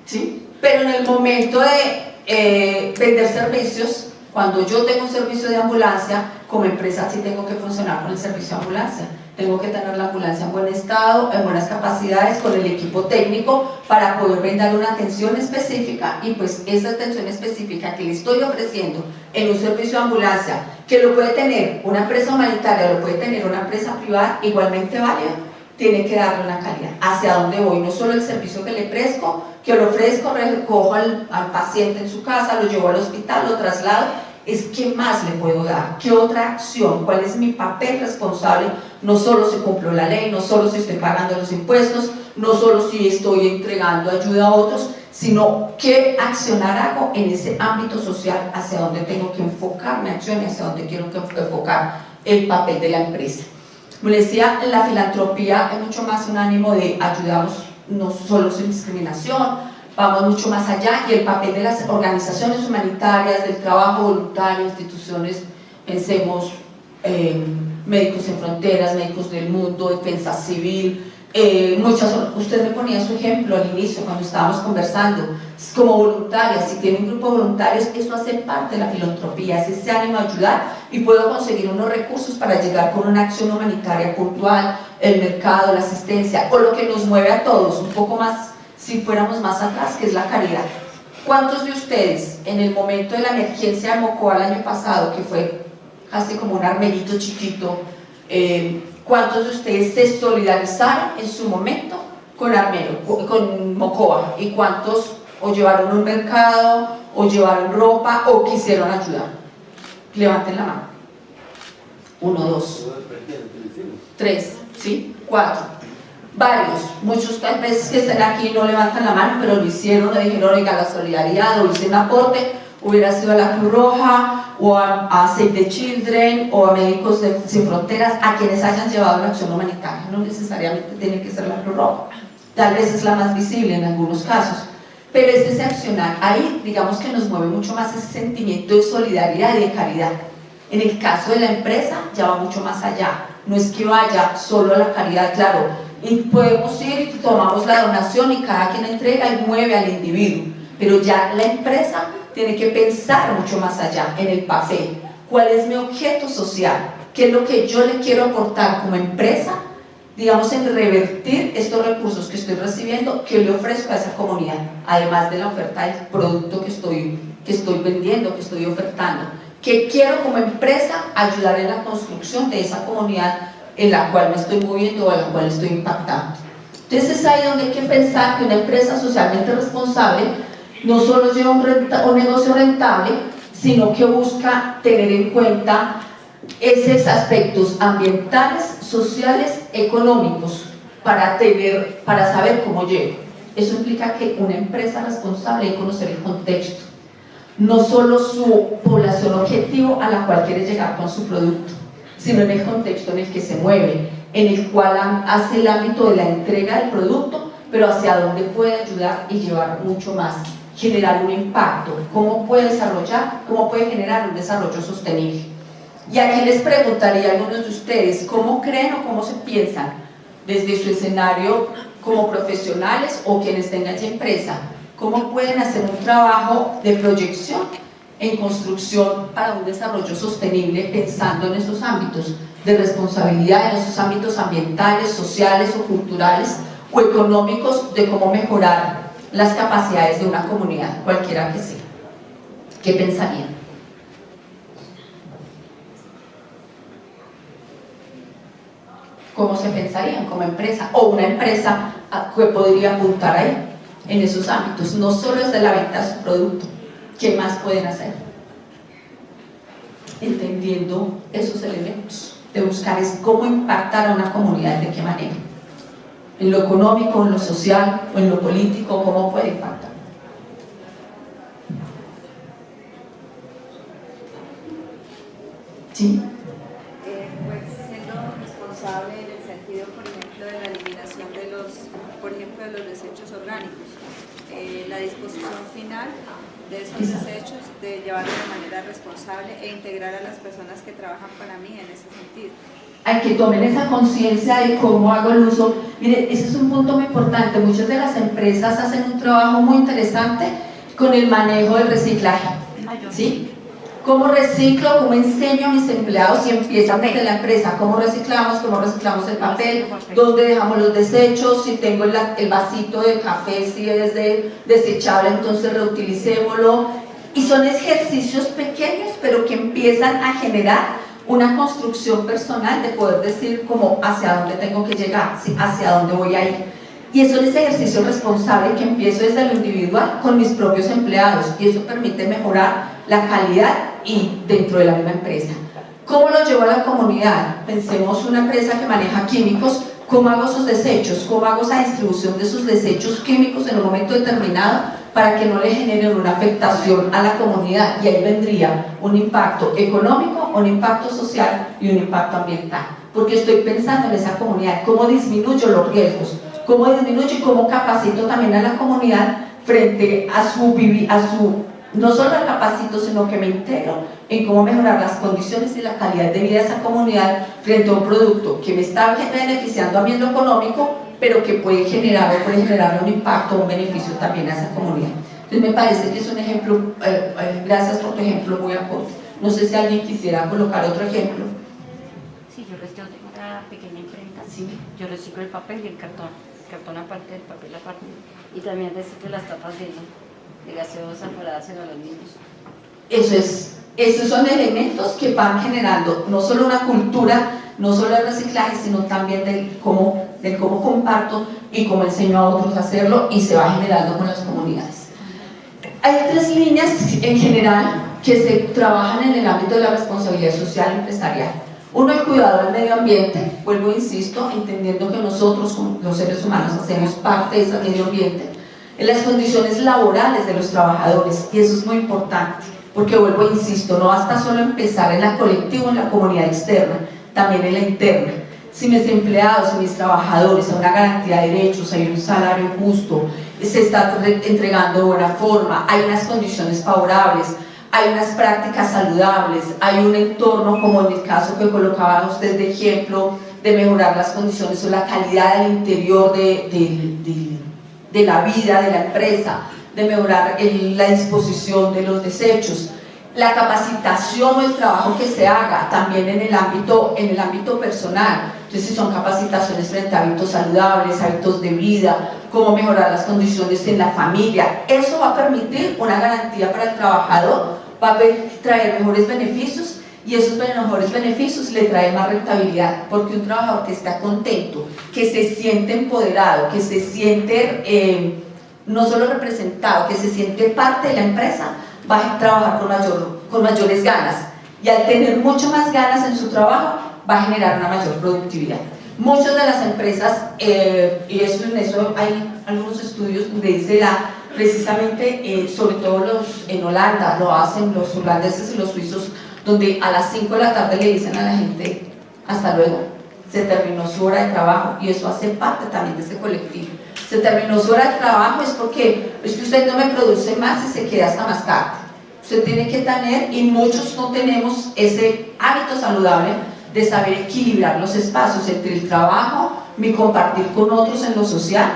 ¿Sí? Pero en el momento de vender servicios, cuando yo tengo un servicio de ambulancia, como empresa sí tengo que funcionar con el servicio de ambulancia. tengo que tener la ambulancia en buen estado, en buenas capacidades, con el equipo técnico para poder brindar una atención específica, y pues esa atención específica que le estoy ofreciendo en un servicio de ambulancia, que lo puede tener una empresa humanitaria o lo puede tener una empresa privada, igualmente válida, tiene que darle una calidad. ¿Hacia dónde voy? No solo el servicio que le ofrezco, recojo al paciente en su casa, lo llevo al hospital, lo traslado, es qué más le puedo dar, qué otra acción, cuál es mi papel responsable, no solo si cumplo la ley, no solo si estoy pagando los impuestos, no solo si estoy entregando ayuda a otros, sino qué accionar hago en ese ámbito social, hacia dónde tengo que enfocar mi acción y hacia dónde quiero enfocar el papel de la empresa. Como les decía, la filantropía es mucho más un ánimo de ayudamos no solo sin discriminación, vamos mucho más allá, y el papel de las organizaciones humanitarias, del trabajo voluntario, instituciones, pensemos, Médicos Sin Fronteras, Médicos del Mundo, Defensa Civil, usted me ponía su ejemplo al inicio cuando estábamos conversando, como voluntarias, si tiene un grupo de voluntarios, eso hace parte de la filantropía, es ese ánimo a ayudar, y puedo conseguir unos recursos para llegar con una acción humanitaria puntual, el mercado, la asistencia, o lo que nos mueve a todos, un poco más, si fuéramos más atrás, que es la caridad. ¿Cuántos de ustedes, en el momento de la emergencia de Mocoa el año pasado, que fue casi como un armeguito chiquito, cuántos de ustedes se solidarizaron en su momento con con Mocoa, y cuántos o llevaron un mercado, o llevaron ropa, o quisieron ayudar? Levanten la mano. 1, 2, 3, ¿sí? 4. Varios, muchos tal vez que estén aquí no levantan la mano, pero lo hicieron, le dijeron, oiga, la solidaridad, o hice un aporte, hubiera sido a la Cruz Roja, o a Save the Children, o a Médicos Sin Fronteras, a quienes hayan llevado una acción humanitaria. No necesariamente tiene que ser la Cruz Roja, tal vez es la más visible en algunos casos, pero es ese accionar, ahí digamos que nos mueve mucho más ese sentimiento de solidaridad y de caridad. En el caso de la empresa ya va mucho más allá, no es que vaya solo a la caridad, claro, y podemos ir y tomamos la donación y cada quien entrega y mueve al individuo, pero ya la empresa tiene que pensar mucho más allá en el papel, cuál es mi objeto social, qué es lo que yo le quiero aportar como empresa, digamos, en revertir estos recursos que estoy recibiendo, que le ofrezco a esa comunidad, además de la oferta del producto que estoy vendiendo, que estoy ofertando, que quiero como empresa ayudar en la construcción de esa comunidad en la cual me estoy moviendo o en la cual estoy impactando. Entonces es ahí donde hay que pensar que una empresa socialmente responsable no solo lleva un negocio rentable, sino que busca tener en cuenta esos aspectos ambientales, sociales, económicos, para saber cómo llego. Eso implica que una empresa responsable debe conocer el contexto, no solo su población objetivo a la cual quiere llegar con su producto, sino en el contexto en el que se mueve, en el cual hace el ámbito de la entrega del producto, pero hacia dónde puede ayudar y llevar mucho más, generar un impacto, cómo puede generar un desarrollo sostenible. Y aquí les preguntaría a algunos de ustedes, ¿cómo creen o cómo se piensan desde su escenario como profesionales o quienes tengan ya empresa? ¿Cómo pueden hacer un trabajo de proyección en construcción para un desarrollo sostenible pensando en esos ámbitos de responsabilidad, en esos ámbitos ambientales, sociales o culturales o económicos, de cómo mejorar las capacidades de una comunidad, cualquiera que sea? ¿Qué pensarían? ¿Cómo se pensarían como empresa o una empresa que podría apuntar ahí en esos ámbitos? No solo es de la venta de su producto, ¿qué más pueden hacer? Entendiendo esos elementos, de buscar es cómo impactar a una comunidad, de qué manera, en lo económico, en lo social o en lo político, cómo puede impactar. ¿Sí? Pues siendo responsable en el sentido, por ejemplo, de la eliminación de los desechos orgánicos, la disposición final de esos desechos, de llevarlo de manera responsable e integrar a las personas que trabajan para mí en ese sentido. Hay que tomen esa conciencia de cómo hago el uso. Mire, ese es un punto muy importante. Muchas de las empresas hacen un trabajo muy interesante con el manejo del reciclaje, ¿sí? ¿Cómo reciclo? ¿Cómo enseño a mis empleados y empiezan desde la empresa? ¿Cómo reciclamos el papel? ¿Dónde dejamos los desechos? Si tengo el vasito de café, si es desechable, entonces reutilicémoslo. Y son ejercicios pequeños, pero que empiezan a generar una construcción personal de poder decir como hacia dónde tengo que llegar, ¿sí? Hacia dónde voy a ir. Y eso es ejercicio responsable que empiezo desde lo individual con mis propios empleados, y eso permite mejorar la calidad y dentro de la misma empresa. ¿Cómo lo llevo a la comunidad? Pensemos una empresa que maneja químicos, ¿cómo hago sus desechos? ¿Cómo hago esa distribución de sus desechos químicos en un momento determinado para que no le generen una afectación a la comunidad? Y ahí vendría un impacto económico, un impacto social y un impacto ambiental, porque estoy pensando en esa comunidad, cómo disminuyo los riesgos, cómo disminuyo y cómo capacito también a la comunidad frente a su no solo la capacito, sino que me integro en cómo mejorar las condiciones y la calidad de vida de esa comunidad frente a un producto que me está beneficiando a mí en lo económico, pero que puede generar un impacto, un beneficio también a esa comunidad. Entonces me parece que es un ejemplo, gracias por tu ejemplo, muy acorde. No sé si alguien quisiera colocar otro ejemplo. Sí, yo tengo una pequeña imprenta, sí, yo reciclo el papel y el cartón aparte, del papel aparte, y también reciclo las tapas de gaseosa para dárselo a los niños. Esos son elementos que van generando no solo una cultura, no solo el reciclaje, sino también del cómo comparto y cómo enseño a otros a hacerlo, y se va generando con las comunidades. Hay 3 líneas en general que se trabajan en el ámbito de la responsabilidad social empresarial. Uno, el cuidado del medio ambiente, vuelvo e insisto, entendiendo que nosotros como los seres humanos hacemos parte de ese medio ambiente, en las condiciones laborales de los trabajadores, y eso es muy importante, porque vuelvo e insisto, no basta solo empezar en la colectiva, en la comunidad externa, también en la interna. Si mis empleados, si mis trabajadores hay una garantía de derechos, hay un salario justo, se está entregando de buena forma, hay unas condiciones favorables, hay unas prácticas saludables, hay un entorno, como en el caso que colocaban ustedes de ejemplo, de mejorar las condiciones o la calidad del interior de la vida de la empresa, de mejorar la disposición de los desechos, la capacitación o el trabajo que se haga también en el ámbito personal. Entonces, si son capacitaciones frente a hábitos saludables, hábitos de vida, cómo mejorar las condiciones en la familia, eso va a permitir una garantía para el trabajador, va a traer mejores beneficios, y esos mejores beneficios le traen más rentabilidad, porque un trabajador que está contento, que se siente empoderado, que se siente no solo representado, que se siente parte de la empresa, va a trabajar con mayores ganas, y al tener mucho más ganas en su trabajo va a generar una mayor productividad. Muchas de las empresas, y en eso hay algunos estudios donde dice precisamente, sobre todo en Holanda, lo hacen los holandeses y los suizos, donde a las 5 de la tarde le dicen a la gente hasta luego, se terminó su hora de trabajo, y eso hace parte también de ese colectivo. Se terminó su hora de trabajo es porque es que usted no me produce más y se queda hasta más tarde. Usted tiene que tener, y muchos no tenemos ese hábito saludable de saber equilibrar los espacios entre el trabajo, mi compartir con otros en lo social,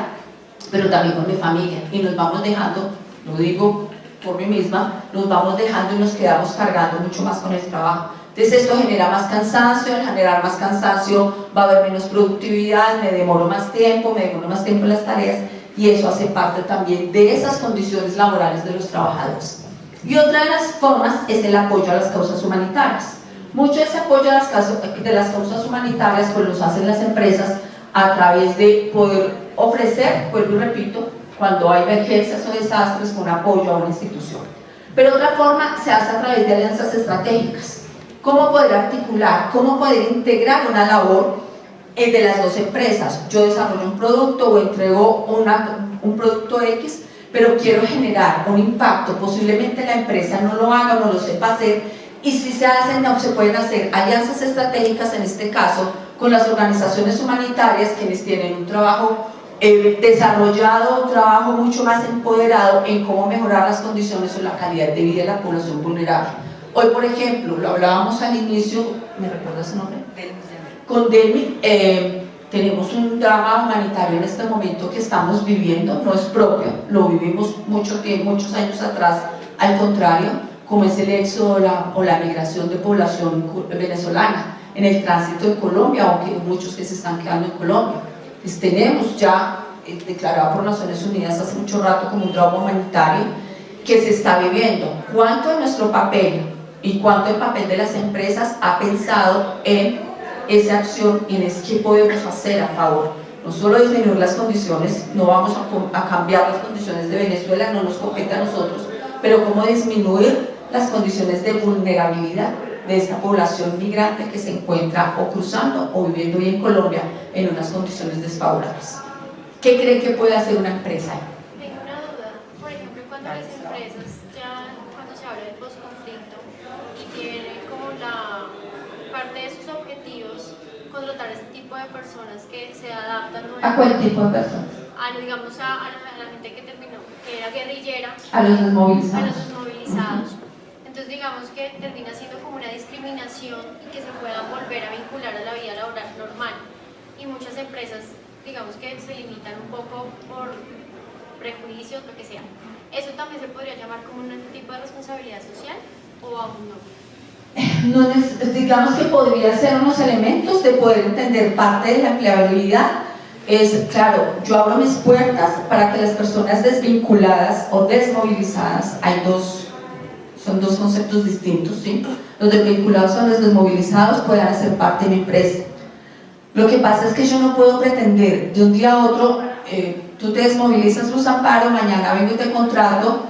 pero también con mi familia, y nos vamos dejando, lo digo por mí misma, nos vamos dejando y nos quedamos cargando mucho más con el trabajo. Entonces esto genera más cansancio, al generar más cansancio va a haber menos productividad, me demoro más tiempo en las tareas, y eso hace parte también de esas condiciones laborales de los trabajadores. Y otra de las formas es el apoyo a las causas humanitarias. Mucho de ese apoyo a las causas humanitarias pues los hacen las empresas a través de poder ofrecer, vuelvo y repito, cuando hay emergencias o desastres, con apoyo a una institución. Pero otra forma se hace a través de alianzas estratégicas. ¿Cómo poder articular, cómo poder integrar una labor de las dos empresas? Yo desarrollo un producto o entrego un producto X, pero quiero generar un impacto, posiblemente la empresa no lo haga o no lo sepa hacer, y si se hacen, se pueden hacer alianzas estratégicas, en este caso, con las organizaciones humanitarias, quienes tienen un trabajo desarrollado, un trabajo mucho más empoderado en cómo mejorar las condiciones o la calidad de vida de la población vulnerable. Hoy, por ejemplo, lo hablábamos al inicio, ¿me recuerdas su nombre? Con Delmi, tenemos un drama humanitario en este momento que estamos viviendo, no es propio, lo vivimos muchos años atrás, al contrario, como es el éxodo o la migración de población venezolana en el tránsito en Colombia, aunque hay muchos que se están quedando en Colombia. Pues tenemos ya declarado por Naciones Unidas hace mucho rato como un trauma humanitario que se está viviendo. ¿Cuánto de nuestro papel y cuánto el papel de las empresas ha pensado en esa acción y en qué podemos hacer a favor? No solo disminuir las condiciones, no vamos a cambiar las condiciones de Venezuela, no nos compete a nosotros, pero cómo disminuir las condiciones de vulnerabilidad de esta población migrante que se encuentra o cruzando o viviendo hoy en Colombia en unas condiciones desfavorables. ¿Qué cree que puede hacer una empresa? Tengo una duda. Por ejemplo, cuando las empresas cuando se habla del posconflicto y tienen como la parte de sus objetivos contratar este tipo de personas que se adaptan ¿A cuál tipo de personas? digamos a la gente que terminó, que era guerrillera, A los desmovilizados. a los desmovilizados. Entonces digamos que termina siendo como una discriminación y que se puedan volver a vincular a la vida laboral normal. Y muchas empresas, digamos que se limitan un poco por prejuicios, lo que sea. ¿Eso también se podría llamar como un tipo de responsabilidad social o aún no? No, digamos que podría ser unos elementos de poder entender parte de la empleabilidad. Es claro, yo abro mis puertas para que las personas desvinculadas o desmovilizadas, son dos conceptos distintos, ¿sí? Los desvinculados o los desmovilizados puedan hacer parte de mi empresa. Lo que pasa es que yo no puedo pretender de un día a otro, tú te desmovilizas, Luz Amparo, mañana vengo y te contrato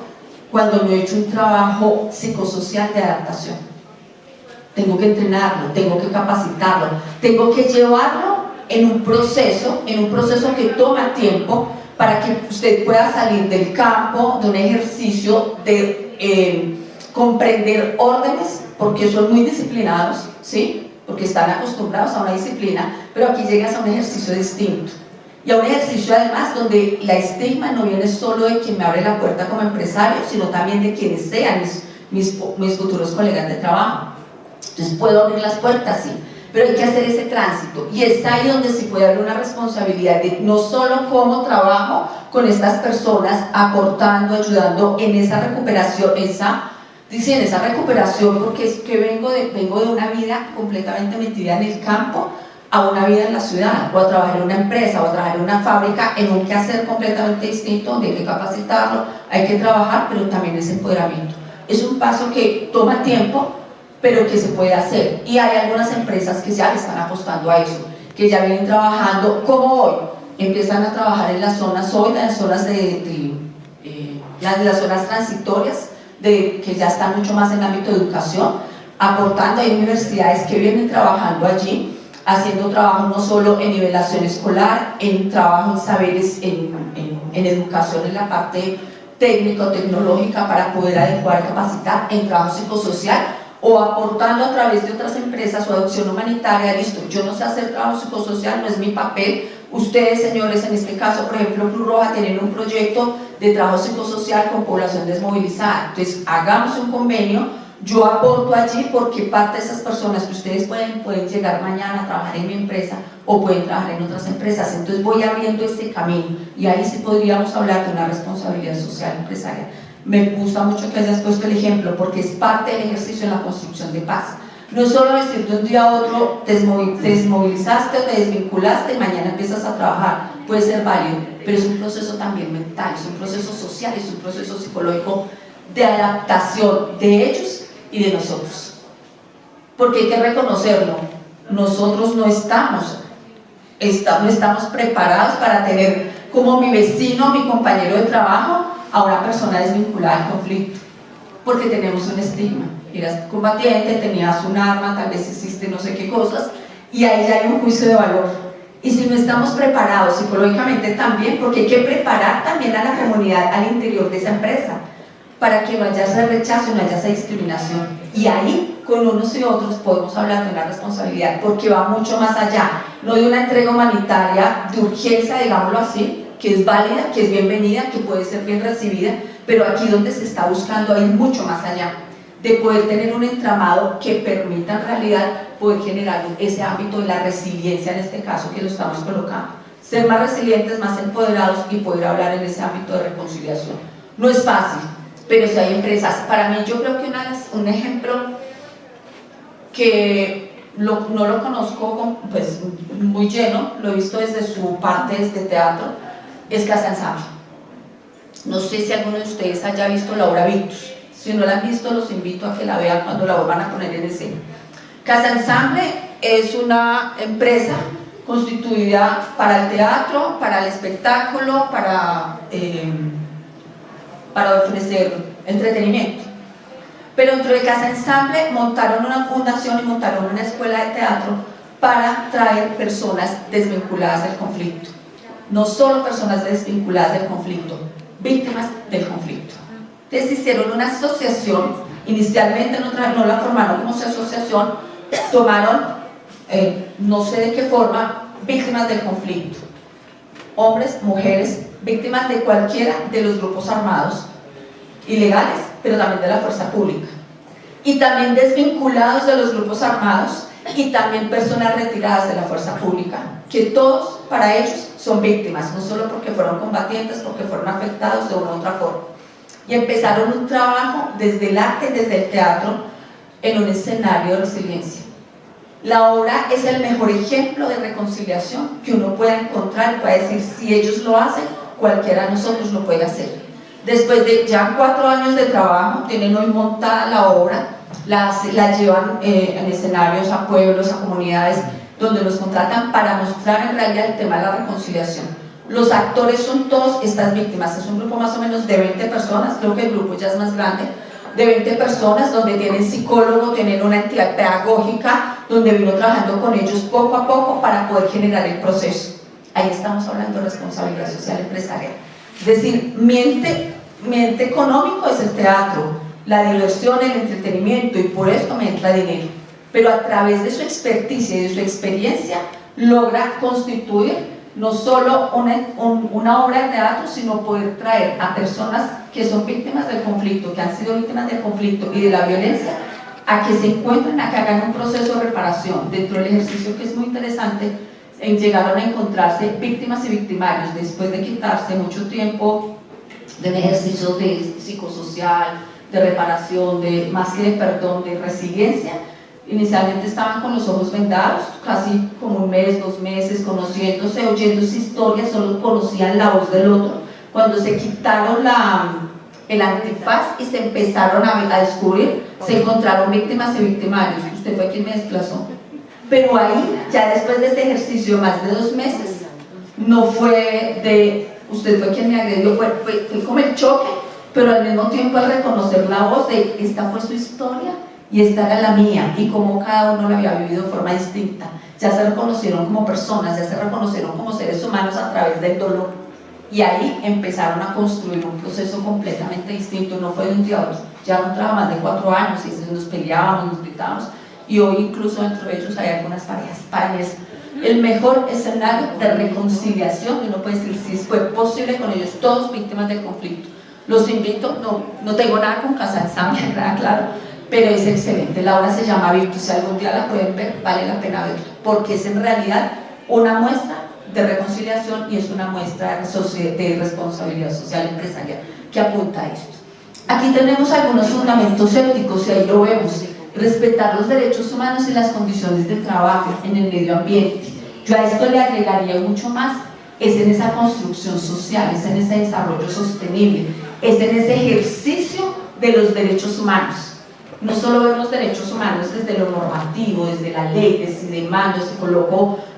cuando no he hecho un trabajo psicosocial de adaptación. Tengo que entrenarlo, tengo que capacitarlo, tengo que llevarlo en un proceso que toma tiempo para que usted pueda salir del campo de un ejercicio de comprender órdenes, porque son muy disciplinados, ¿sí? Porque están acostumbrados a una disciplina, pero aquí llegas a un ejercicio distinto. Y a un ejercicio además donde la estigma no viene solo de quien me abre la puerta como empresario, sino también de quienes sean mis futuros colegas de trabajo. Entonces puedo abrir las puertas, sí, pero hay que hacer ese tránsito. Y es ahí donde se puede haber una responsabilidad de no solo cómo trabajo con estas personas, aportando, ayudando en esa recuperación, en esa recuperación, porque es que vengo de una vida completamente metida en el campo a una vida en la ciudad, o a trabajar en una empresa, o a trabajar en una fábrica, en un quehacer completamente distinto, donde hay que capacitarlo, hay que trabajar, pero también es empoderamiento. Es un paso que toma tiempo, pero que se puede hacer, y hay algunas empresas que ya le están apostando a eso, que ya vienen trabajando como hoy, empiezan a trabajar en las zonas hoy, las zonas las zonas transitorias, que ya están mucho más en el ámbito de educación, aportando. Hay universidades que vienen trabajando allí, haciendo trabajo no solo en nivelación escolar, en trabajo en saberes, en educación en la parte técnico-tecnológica para poder adecuar y capacitar, en trabajo psicosocial, o aportando a través de otras empresas o adopción humanitaria. Listo, yo no sé hacer trabajo psicosocial, no es mi papel. Ustedes, señores, en este caso, por ejemplo, Cruz Roja, tienen un proyecto de trabajo psicosocial con población desmovilizada. Entonces, hagamos un convenio, yo aporto allí, porque parte de esas personas que ustedes pueden llegar mañana a trabajar en mi empresa o pueden trabajar en otras empresas. Entonces, voy abriendo este camino y ahí sí podríamos hablar de una responsabilidad social empresarial. Me gusta mucho que hayas puesto el ejemplo, porque es parte del ejercicio en la construcción de paz. No solo decir de un día a otro te desmovilizaste o te desvinculaste y mañana empiezas a trabajar, puede ser válido, pero es un proceso también mental, es un proceso social, es un proceso psicológico de adaptación de ellos y de nosotros, porque hay que reconocerlo, nosotros no estamos preparados para tener como mi vecino, mi compañero de trabajo, a una persona desvinculada al conflicto, porque tenemos un estigma. Eras combatiente, tenías un arma, tal vez hiciste no sé qué cosas, y ahí ya hay un juicio de valor. Y si no estamos preparados psicológicamente también, porque hay que preparar también a la comunidad al interior de esa empresa, para que no haya ese rechazo, no haya esa discriminación. Y ahí, con unos y otros, podemos hablar de una responsabilidad, porque va mucho más allá, no de una entrega humanitaria de urgencia, digámoslo así, que es válida, que es bienvenida, que puede ser bien recibida, pero aquí donde se está buscando ir mucho más allá, de poder tener un entramado que permita en realidad poder generar ese ámbito de la resiliencia, en este caso que lo estamos colocando, ser más resilientes, más empoderados y poder hablar en ese ámbito de reconciliación. No es fácil, pero si hay empresas. Para mí, yo creo que un ejemplo que no lo conozco pues, muy lleno, lo he visto desde su parte, desde teatro, es Casa Ensamble. No sé si alguno de ustedes haya visto la obra Victus. Si no la han visto, los invito a que la vean cuando la vuelvan a poner en escena. Casa Ensamble es una empresa constituida para el teatro, para el espectáculo, para ofrecer entretenimiento. Pero dentro de Casa Ensamble montaron una fundación y montaron una escuela de teatro para traer personas desvinculadas del conflicto. No solo personas desvinculadas del conflicto, víctimas del conflicto. Entonces hicieron una asociación, inicialmente no la formaron como asociación, tomaron, no sé de qué forma, víctimas del conflicto. Hombres, mujeres, víctimas de cualquiera de los grupos armados, ilegales, pero también de la fuerza pública. Y también desvinculados de los grupos armados y también personas retiradas de la fuerza pública, que todos para ellos son víctimas, no solo porque fueron combatientes, porque fueron afectados de una u otra forma. Y empezaron un trabajo desde el arte, desde el teatro, en un escenario de resiliencia. La obra es el mejor ejemplo de reconciliación que uno pueda encontrar y puede decir, si ellos lo hacen, cualquiera de nosotros lo puede hacer. Después de ya 4 años de trabajo, tienen hoy montada la obra, la llevan en escenarios a pueblos, a comunidades, donde los contratan para mostrar en realidad el tema de la reconciliación. Los actores son todos estas víctimas, es un grupo más o menos de 20 personas, creo que el grupo ya es más grande, de 20 personas, donde tienen psicólogo, tienen una entidad pedagógica, donde vino trabajando con ellos poco a poco para poder generar el proceso. Ahí estamos hablando de responsabilidad social empresarial. Es decir, mi ente económico es el teatro, la diversión, el entretenimiento, y por esto me entra dinero. Pero a través de su experticia y de su experiencia, logra constituir no solo una obra de teatro, sino poder traer a personas que son víctimas del conflicto, que han sido víctimas del conflicto y de la violencia, a que se encuentren, a que hagan un proceso de reparación. Dentro del ejercicio, que es muy interesante, llegaron a encontrarse víctimas y victimarios después de quitarse mucho tiempo de un ejercicio de psicosocial, de reparación, de más que de perdón, de resiliencia. Inicialmente estaban con los ojos vendados, casi como 1 mes, 2 meses, conociéndose, oyéndose historias, solo conocían la voz del otro. Cuando se quitaron el antifaz y se empezaron a descubrir, se encontraron víctimas y victimarios. Usted fue quien me desplazó. Pero ahí, ya después de este ejercicio, más de 2 meses, no fue de, usted fue quien me agredió, fue como el choque, pero al mismo tiempo al reconocer la voz de, esta fue su historia y esta era la mía, y como cada uno la había vivido de forma distinta. Ya se reconocieron como personas, ya se reconocieron como seres humanos a través del dolor, y ahí empezaron a construir un proceso completamente distinto. No fue de un día a otro, ya no trabajaba más de 4 años y nos peleábamos, nos gritábamos, y hoy incluso dentro de ellos hay algunas parejas. Para mí es el mejor escenario de reconciliación, y uno puede decir si fue posible con ellos, todos víctimas del conflicto. Los invito, no tengo nada con Casa Ensamble, nada claro, pero es excelente. La obra se llama Victus, si algún día la pueden ver, vale la pena verla, porque es en realidad una muestra de reconciliación y es una muestra de responsabilidad social empresarial que apunta a esto. Aquí tenemos algunos fundamentos éticos, y ahí lo vemos: respetar los derechos humanos y las condiciones de trabajo en el medio ambiente. Yo a esto le agregaría mucho más, es en esa construcción social, es en ese desarrollo sostenible, es en ese ejercicio de los derechos humanos. No solo ver los derechos humanos desde lo normativo, desde la ley, de si demando,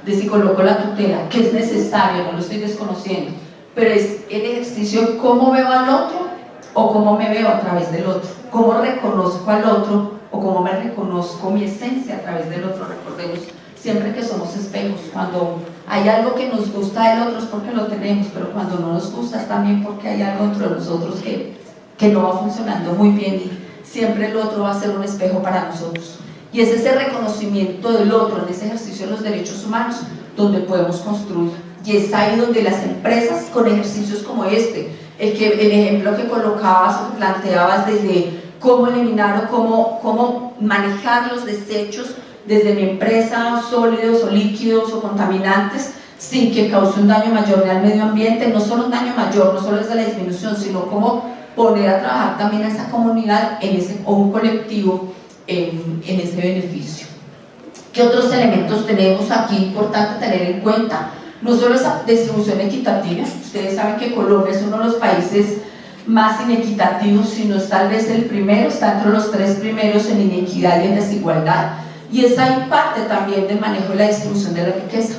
de si coloco la tutela, que es necesario, no lo estoy desconociendo, pero es el ejercicio de cómo veo al otro o cómo me veo a través del otro, cómo reconozco al otro o cómo me reconozco mi esencia a través del otro. Recordemos siempre que somos espejos. Cuando hay algo que nos gusta del otro es porque lo tenemos, pero cuando no nos gusta es también porque hay algo dentro de nosotros que no va funcionando muy bien, y siempre el otro va a ser un espejo para nosotros. Y es ese reconocimiento del otro, en ese ejercicio de los derechos humanos, donde podemos construir. Y es ahí donde las empresas, con ejercicios como este, el ejemplo que colocabas o planteabas desde cómo eliminar o cómo manejar los desechos desde mi empresa, sólidos o líquidos o contaminantes, sin que cause un daño mayor al medio ambiente, no solo un daño mayor, no solo desde la disminución, sino cómo poner a trabajar también a esa comunidad o un colectivo en ese beneficio. ¿Qué otros elementos tenemos aquí importante tener en cuenta? No solo esa distribución equitativa, ustedes saben que Colombia es uno de los países más inequitativos, sino tal vez el primero, está entre los 3 primeros en inequidad y en desigualdad, y es ahí parte también del manejo de la distribución de la riqueza,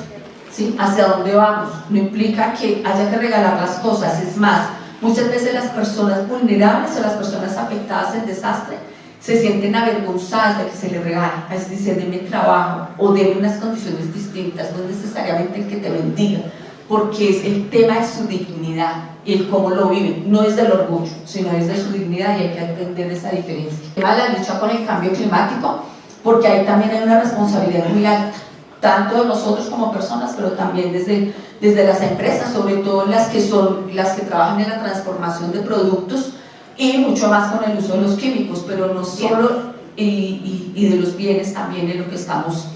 ¿sí? Hacia dónde vamos, no implica que haya que regalar las cosas, es más, muchas veces las personas vulnerables o las personas afectadas en desastre se sienten avergonzadas de que se les regala, es decir, denme trabajo o denme unas condiciones distintas, no es necesariamente el que te bendiga, porque es el tema de su dignidad y el cómo lo viven, no es del orgullo, sino es de su dignidad, y hay que entender esa diferencia. El tema de la lucha con el cambio climático, porque ahí también hay una responsabilidad muy alta, tanto de nosotros como personas, pero también desde las empresas, sobre todo las que trabajan en la transformación de productos, y mucho más con el uso de los químicos, pero no solo, y de los bienes también en lo que estamos,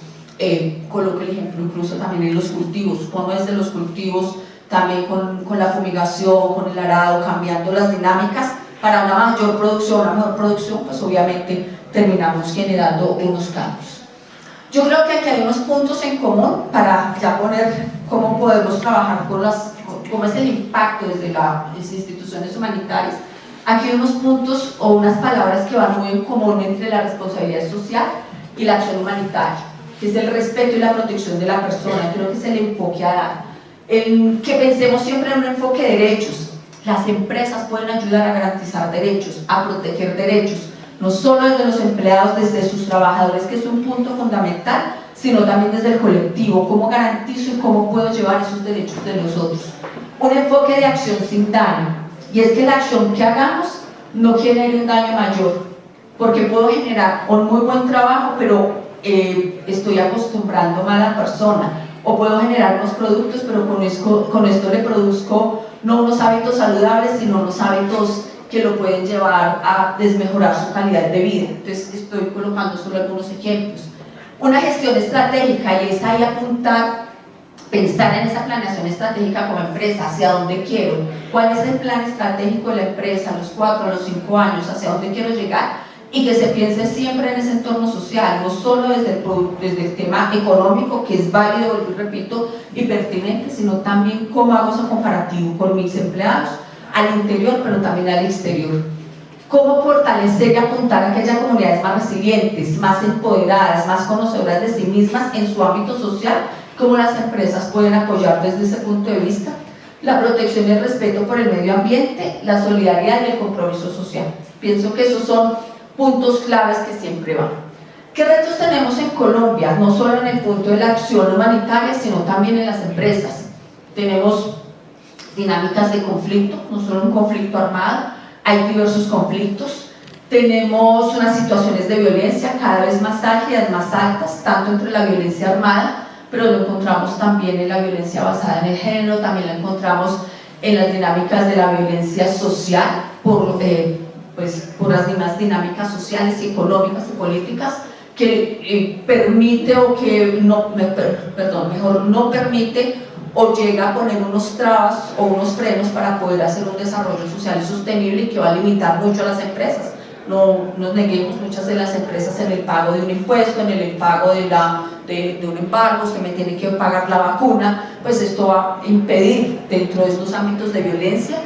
coloco el ejemplo incluso también en los cultivos, como desde los cultivos, también con la fumigación, con el arado, cambiando las dinámicas para una mayor producción, una mejor producción, pues obviamente terminamos generando unos cambios. Yo creo que aquí hay unos puntos en común para ya poner cómo podemos trabajar cómo es el impacto desde las instituciones humanitarias. Aquí hay unos puntos o unas palabras que van muy en común entre la responsabilidad social y la acción humanitaria, que es el respeto y la protección de la persona. Creo que es el enfoque a dar. Que pensemos siempre en un enfoque de derechos. Las empresas pueden ayudar a garantizar derechos, a proteger derechos, no solo desde los empleados, desde sus trabajadores, que es un punto fundamental, sino también desde el colectivo, cómo garantizo y cómo puedo llevar esos derechos de los otros. Un enfoque de acción sin daño. Y es que la acción que hagamos no genere un daño mayor, porque puedo generar un muy buen trabajo, pero estoy acostumbrando mal a la persona, o puedo generar unos productos, pero con esto le produzco no unos hábitos saludables, sino unos hábitos que lo pueden llevar a desmejorar su calidad de vida. Entonces estoy colocando solo algunos ejemplos. Una gestión estratégica, y es ahí apuntar, pensar en esa planeación estratégica como empresa, hacia dónde quiero, cuál es el plan estratégico de la empresa, a los 4, a los 5 años, hacia dónde quiero llegar, y que se piense siempre en ese entorno social, no solo desde el tema económico, que es válido, y repito, y pertinente, sino también cómo hago ese comparativo con mis empleados al interior, pero también al exterior. Cómo fortalecer y apuntar a aquellas comunidades más resilientes, más empoderadas, más conocedoras de sí mismas en su ámbito social, cómo las empresas pueden apoyar desde ese punto de vista. La protección y el respeto por el medio ambiente, la solidaridad y el compromiso social. Pienso que esos son puntos claves que siempre van. ¿Qué retos tenemos en Colombia? No solo en el punto de la acción humanitaria, sino también en las empresas. Tenemos dinámicas de conflicto, no solo un conflicto armado, hay diversos conflictos. Tenemos unas situaciones de violencia cada vez más álgidas, más altas, tanto entre la violencia armada, pero lo encontramos también en la violencia basada en el género, también lo encontramos en las dinámicas de la violencia social, por las demás dinámicas sociales y económicas y políticas que permite o que no permite o llega a poner unos trabas o unos frenos para poder hacer un desarrollo social y sostenible, y que va a limitar mucho a las empresas. No nos neguemos, muchas de las empresas en el pago de un impuesto, en el pago de un embargo, usted me tiene que pagar la vacuna, pues esto va a impedir dentro de estos ámbitos de violencia,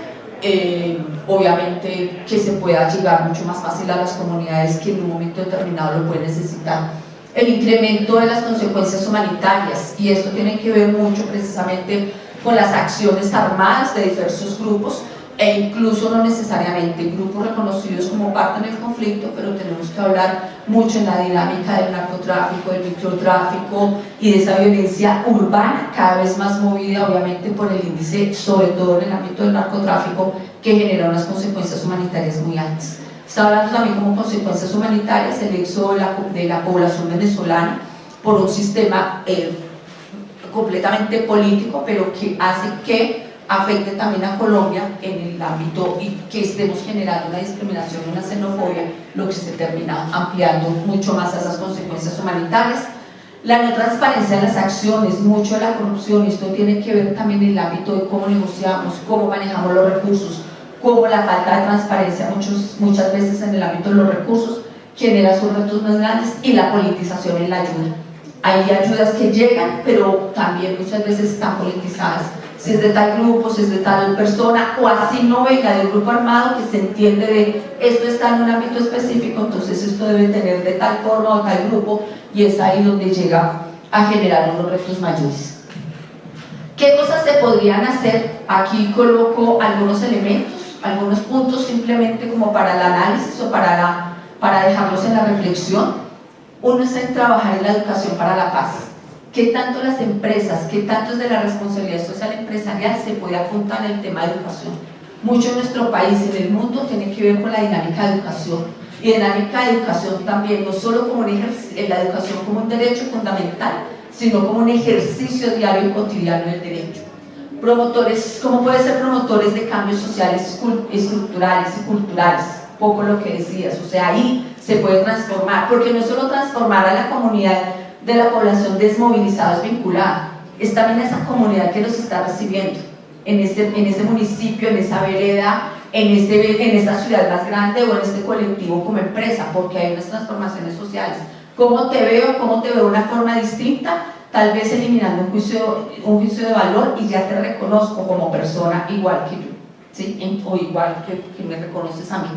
obviamente, que se pueda llegar mucho más fácil a las comunidades que en un momento determinado lo pueden necesitar. El incremento de las consecuencias humanitarias, y esto tiene que ver mucho precisamente con las acciones armadas de diversos grupos, e incluso no necesariamente grupos reconocidos como parte en el conflicto, pero tenemos que hablar mucho en la dinámica del narcotráfico, del microtráfico y de esa violencia urbana, cada vez más movida obviamente por el índice, sobre todo en el ámbito del narcotráfico, que genera unas consecuencias humanitarias muy altas. Está hablando también como consecuencias humanitarias el éxodo de la población venezolana por un sistema completamente político, pero que hace que afecte también a Colombia en el ámbito, y que estemos generando una discriminación, una xenofobia, lo que se termina ampliando mucho más a esas consecuencias humanitarias. La no transparencia en las acciones, mucho de la corrupción, y esto tiene que ver también en el ámbito de cómo negociamos, cómo manejamos los recursos, como la falta de transparencia muchas veces en el ámbito de los recursos genera sus retos más grandes, y la politización en la ayuda. Hay ayudas que llegan, pero también muchas veces están politizadas. Si es de tal grupo, si es de tal persona, o así no venga del grupo armado, que se entiende de esto está en un ámbito específico, entonces esto debe tener de tal forma o tal grupo, y es ahí donde llega a generar unos retos mayores. ¿Qué cosas se podrían hacer? Aquí coloco algunos elementos, algunos puntos simplemente como para el análisis o para dejarlos en la reflexión. Uno es en trabajar en la educación para la paz. ¿Qué tanto las empresas, qué tanto es de la responsabilidad social empresarial se puede apuntar en el tema de educación? Mucho en nuestro país y en el mundo tiene que ver con la dinámica de educación. Y dinámica de educación también, no solo como la educación como un derecho fundamental, sino como un ejercicio diario y cotidiano del derecho. Promotores, ¿cómo puede ser promotores de cambios sociales, estructurales y culturales? Poco lo que decías, o sea, ahí se puede transformar, porque no es solo transformar a la comunidad de la población desmovilizada, es vinculada, es también esa comunidad que los está recibiendo en ese municipio, en esa vereda, en esa ciudad más grande o en este colectivo como empresa, porque hay unas transformaciones sociales. ¿Cómo te veo de una forma distinta? Tal vez eliminando un juicio de valor, y ya te reconozco como persona igual que yo, ¿sí? O igual que me reconoces a mí.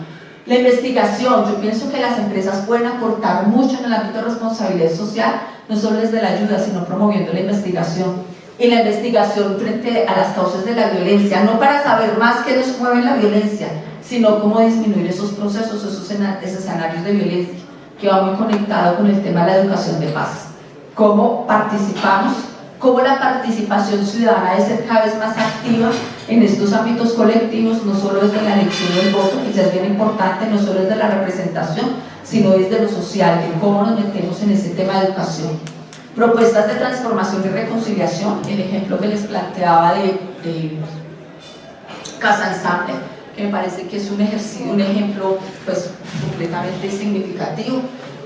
La investigación, yo pienso que las empresas pueden aportar mucho en el ámbito de responsabilidad social, no solo desde la ayuda, sino promoviendo la investigación. Y la investigación frente a las causas de la violencia, no para saber más qué nos mueve la violencia, sino cómo disminuir esos procesos, esos escenarios de violencia, que va muy conectado con el tema de la educación de paz. Cómo participamos, cómo la participación ciudadana debe ser cada vez más activa en estos ámbitos colectivos, no solo desde la elección del voto, que ya es bien importante, no solo desde la representación, sino desde lo social, de cómo nos metemos en ese tema de educación. Propuestas de transformación y reconciliación, el ejemplo que les planteaba de Casa Ensamble, que me parece que es un ejemplo pues completamente significativo.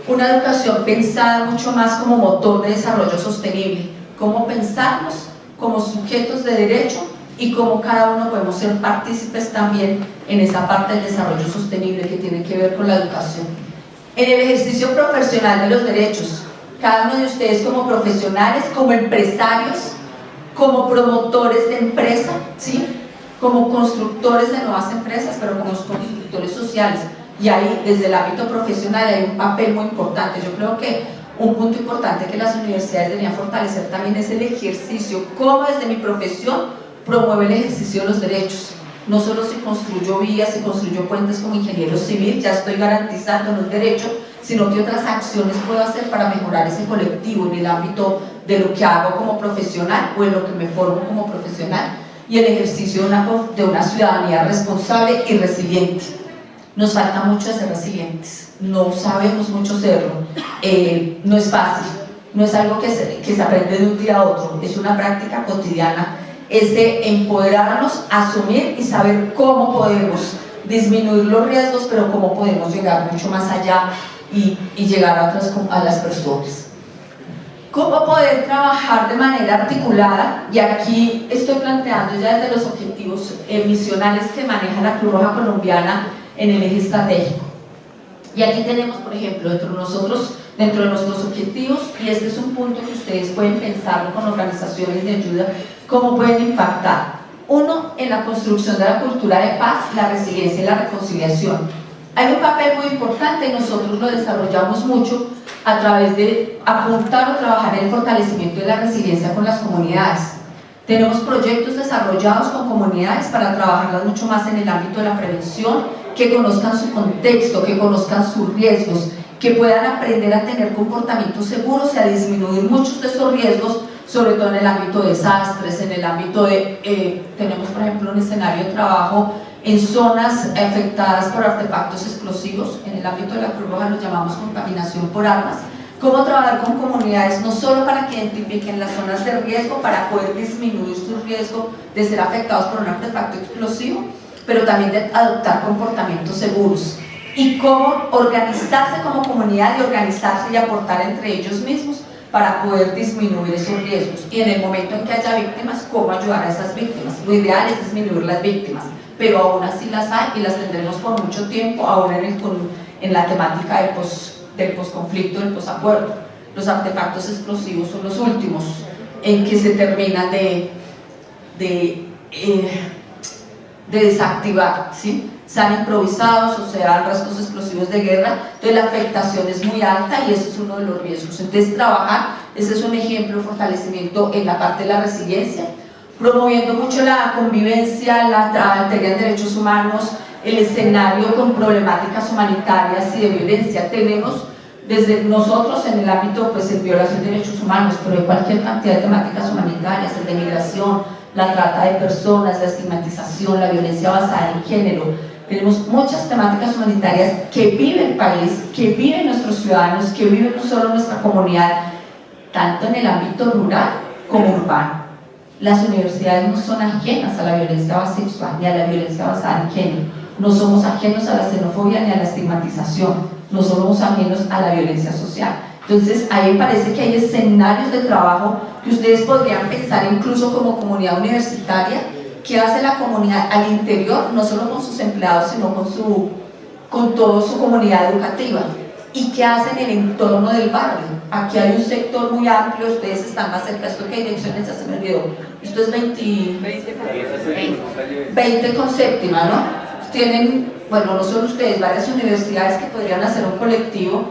Una educación pensada mucho más como motor de desarrollo sostenible, cómo pensarnos como sujetos de derecho y cómo cada uno podemos ser partícipes también en esa parte del desarrollo sostenible que tiene que ver con la educación. En el ejercicio profesional de los derechos, cada uno de ustedes como profesionales, como empresarios, como promotores de empresa, ¿sí? Como constructores de nuevas empresas, pero como constructores sociales. Y ahí, desde el ámbito profesional, hay un papel muy importante. Yo creo que un punto importante que las universidades deberían fortalecer también es el ejercicio, cómo desde mi profesión promueve el ejercicio de los derechos. No solo si construyo vías, si construyo puentes como ingeniero civil, ya estoy garantizando un derecho, sino que otras acciones puedo hacer para mejorar ese colectivo en el ámbito de lo que hago como profesional o en lo que me formo como profesional, y el ejercicio de una ciudadanía responsable y resiliente. Nos falta mucho de ser resilientes, no sabemos mucho serlo, no es fácil, no es algo que se aprende de un día a otro, es una práctica cotidiana, es de empoderarnos, asumir y saber cómo podemos disminuir los riesgos, pero cómo podemos llegar mucho más allá y llegar a las personas. ¿Cómo poder trabajar de manera articulada? Y aquí estoy planteando ya desde los objetivos misionales que maneja la Cruz Roja Colombiana en el eje estratégico. Y aquí tenemos, por ejemplo, dentro de nuestros objetivos, y este es un punto que ustedes pueden pensarlo con organizaciones de ayuda, cómo pueden impactar. Uno, en la construcción de la cultura de paz, la resiliencia y la reconciliación. Hay un papel muy importante y nosotros lo desarrollamos mucho a través de apuntar o trabajar en el fortalecimiento de la resiliencia con las comunidades. Tenemos proyectos desarrollados con comunidades para trabajarlas mucho más en el ámbito de la prevención, que conozcan su contexto, que conozcan sus riesgos, que puedan aprender a tener comportamientos seguros y a disminuir muchos de esos riesgos, sobre todo en el ámbito de desastres, en el ámbito de, tenemos por ejemplo un escenario de trabajo en zonas afectadas por artefactos explosivos, en el ámbito de la Cruz Roja lo llamamos contaminación por armas. Cómo trabajar con comunidades no solo para que identifiquen las zonas de riesgo, para poder disminuir su riesgo de ser afectados por un artefacto explosivo, pero también de adoptar comportamientos seguros, y cómo organizarse como comunidad y organizarse y aportar entre ellos mismos para poder disminuir esos riesgos, y en el momento en que haya víctimas, cómo ayudar a esas víctimas. Lo ideal es disminuir las víctimas, pero aún así las hay y las tendremos por mucho tiempo, ahora en la temática del posconflicto, del posacuerdo. Los artefactos explosivos son los últimos en que se terminan de desactivar, ¿sí? Sean improvisados o sean rasgos explosivos de guerra, entonces la afectación es muy alta y ese es uno de los riesgos. Entonces ese es un ejemplo de fortalecimiento en la parte de la resiliencia, promoviendo mucho la convivencia, la teoría de derechos humanos, el escenario con problemáticas humanitarias y de violencia. Tenemos desde nosotros en el ámbito pues en violación de derechos humanos, pero de cualquier cantidad de temáticas humanitarias, el de migración, la trata de personas, la estigmatización, la violencia basada en género. Tenemos muchas temáticas humanitarias que vive el país, que viven nuestros ciudadanos, que vive no solo nuestra comunidad, tanto en el ámbito rural como urbano. Las universidades no son ajenas a la violencia sexual ni a la violencia basada en género. No somos ajenos a la xenofobia ni a la estigmatización. No somos ajenos a la violencia social. Entonces, ahí me parece que hay escenarios de trabajo que ustedes podrían pensar incluso como comunidad universitaria, que hace la comunidad al interior, no solo con sus empleados, sino con toda su comunidad educativa, y que hacen en el entorno del barrio. Aquí hay un sector muy amplio, ustedes están más cerca. ¿Esto qué dirección es? Ya se me olvidó. Esto es 20 con séptima, ¿no? Tienen, bueno, no solo ustedes, varias universidades que podrían hacer un colectivo,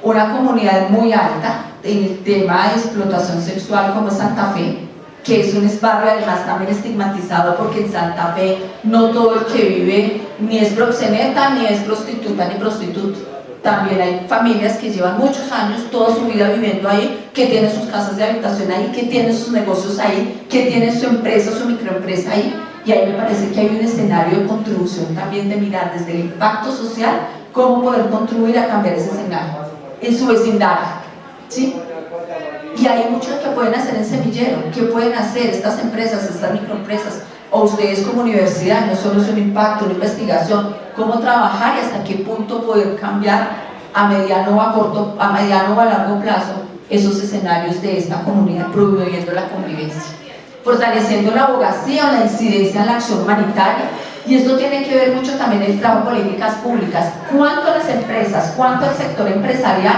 una comunidad muy alta en el tema de explotación sexual como es Santa Fe, que es un barrio además también estigmatizado, porque en Santa Fe no todo el que vive ni es proxeneta, ni es prostituta, ni prostituto. También hay familias que llevan muchos años, toda su vida viviendo ahí, que tienen sus casas de habitación ahí, que tienen sus negocios ahí, que tienen su empresa, su microempresa ahí, y ahí me parece que hay un escenario de contribución también, de mirar desde el impacto social cómo poder contribuir a cambiar ese escenario en su vecindario, ¿sí? Y hay muchos que pueden hacer en semillero. ¿Qué pueden hacer estas empresas, estas microempresas, o ustedes como universidad? No solo es un impacto, una investigación, cómo trabajar y hasta qué punto poder cambiar a mediano o a largo plazo esos escenarios de esta comunidad, promoviendo la convivencia, fortaleciendo la abogacía o la incidencia en la acción humanitaria. Y esto tiene que ver mucho también el trabajo de políticas públicas. ¿Cuánto las empresas, cuánto el sector empresarial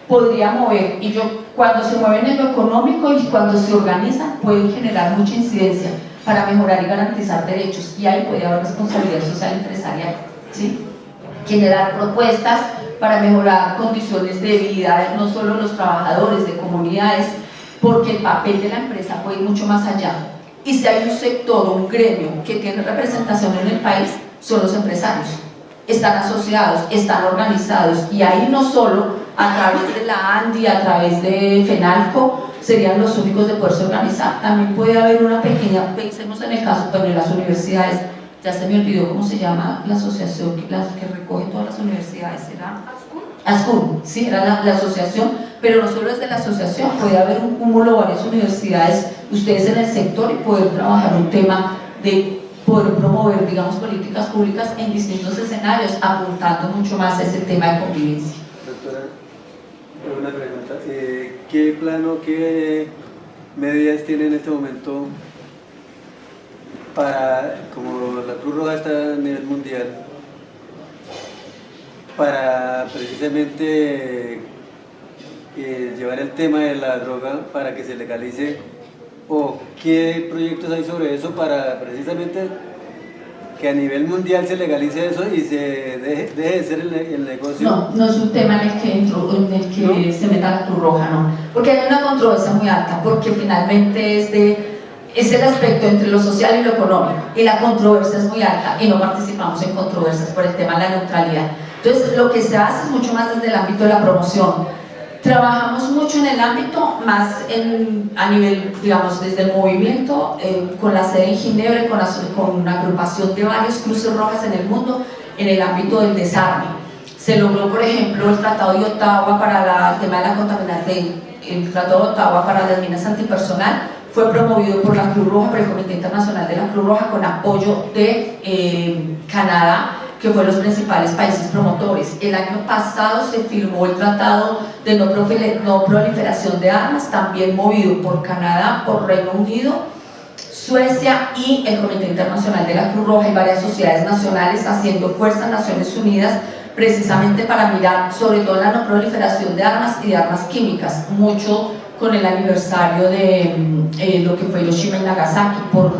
podría mover? Y cuando se mueven en lo económico y cuando se organizan, pueden generar mucha incidencia para mejorar y garantizar derechos, y ahí puede haber responsabilidad social empresarial, ¿sí? Generar propuestas para mejorar condiciones de vida, no solo los trabajadores de comunidades, porque el papel de la empresa puede ir mucho más allá. Y si hay un sector o un gremio que tiene representación en el país, son los empresarios. Están asociados, están organizados, y ahí no solo a través de la ANDI, a través de FENALCO, serían los únicos de poderse organizar. También puede haber una pequeña, pensemos en el caso de las universidades, ya se me olvidó cómo se llama la asociación que recoge todas las universidades, ¿será? ASCUN, sí, era la asociación, pero no solo desde la asociación, puede haber un cúmulo de varias universidades, ustedes en el sector, y poder trabajar un tema de poder promover, digamos, políticas públicas en distintos escenarios, apuntando mucho más a ese tema de convivencia. Doctora, una pregunta, ¿qué plano, qué medidas tiene en este momento para, como la Cruz Roja está a nivel mundial, para precisamente llevar el tema de la droga para que se legalice, o qué proyectos hay sobre eso para precisamente que a nivel mundial se legalice eso y se deje de ser el negocio? No, no es un tema en el que ¿no? Se meta la Cruz Roja, no, porque hay una controversia muy alta, porque finalmente es el aspecto entre lo social y lo económico, y la controversia es muy alta y no participamos en controversias por el tema de la neutralidad. Entonces lo que se hace es mucho más desde el ámbito de la promoción. Trabajamos mucho en el ámbito más a nivel, digamos, desde el movimiento, con la sede en Ginebra, con una agrupación de varios cruces rojas en el mundo, en el ámbito del desarme. Se logró, por ejemplo, el Tratado de Ottawa para el tema de la contaminación, el Tratado de Ottawa para las minas antipersonal, fue promovido por la Cruz Roja, por el Comité Internacional de la Cruz Roja, con apoyo de Canadá, que fue los principales países promotores. El año pasado se firmó el Tratado de no proliferación de armas, también movido por Canadá, por Reino Unido, Suecia y el Comité Internacional de la Cruz Roja y varias sociedades nacionales haciendo fuerza en Naciones Unidas precisamente para mirar sobre todo la no proliferación de armas y de armas químicas, mucho con el aniversario de lo que fue Hiroshima y Nagasaki por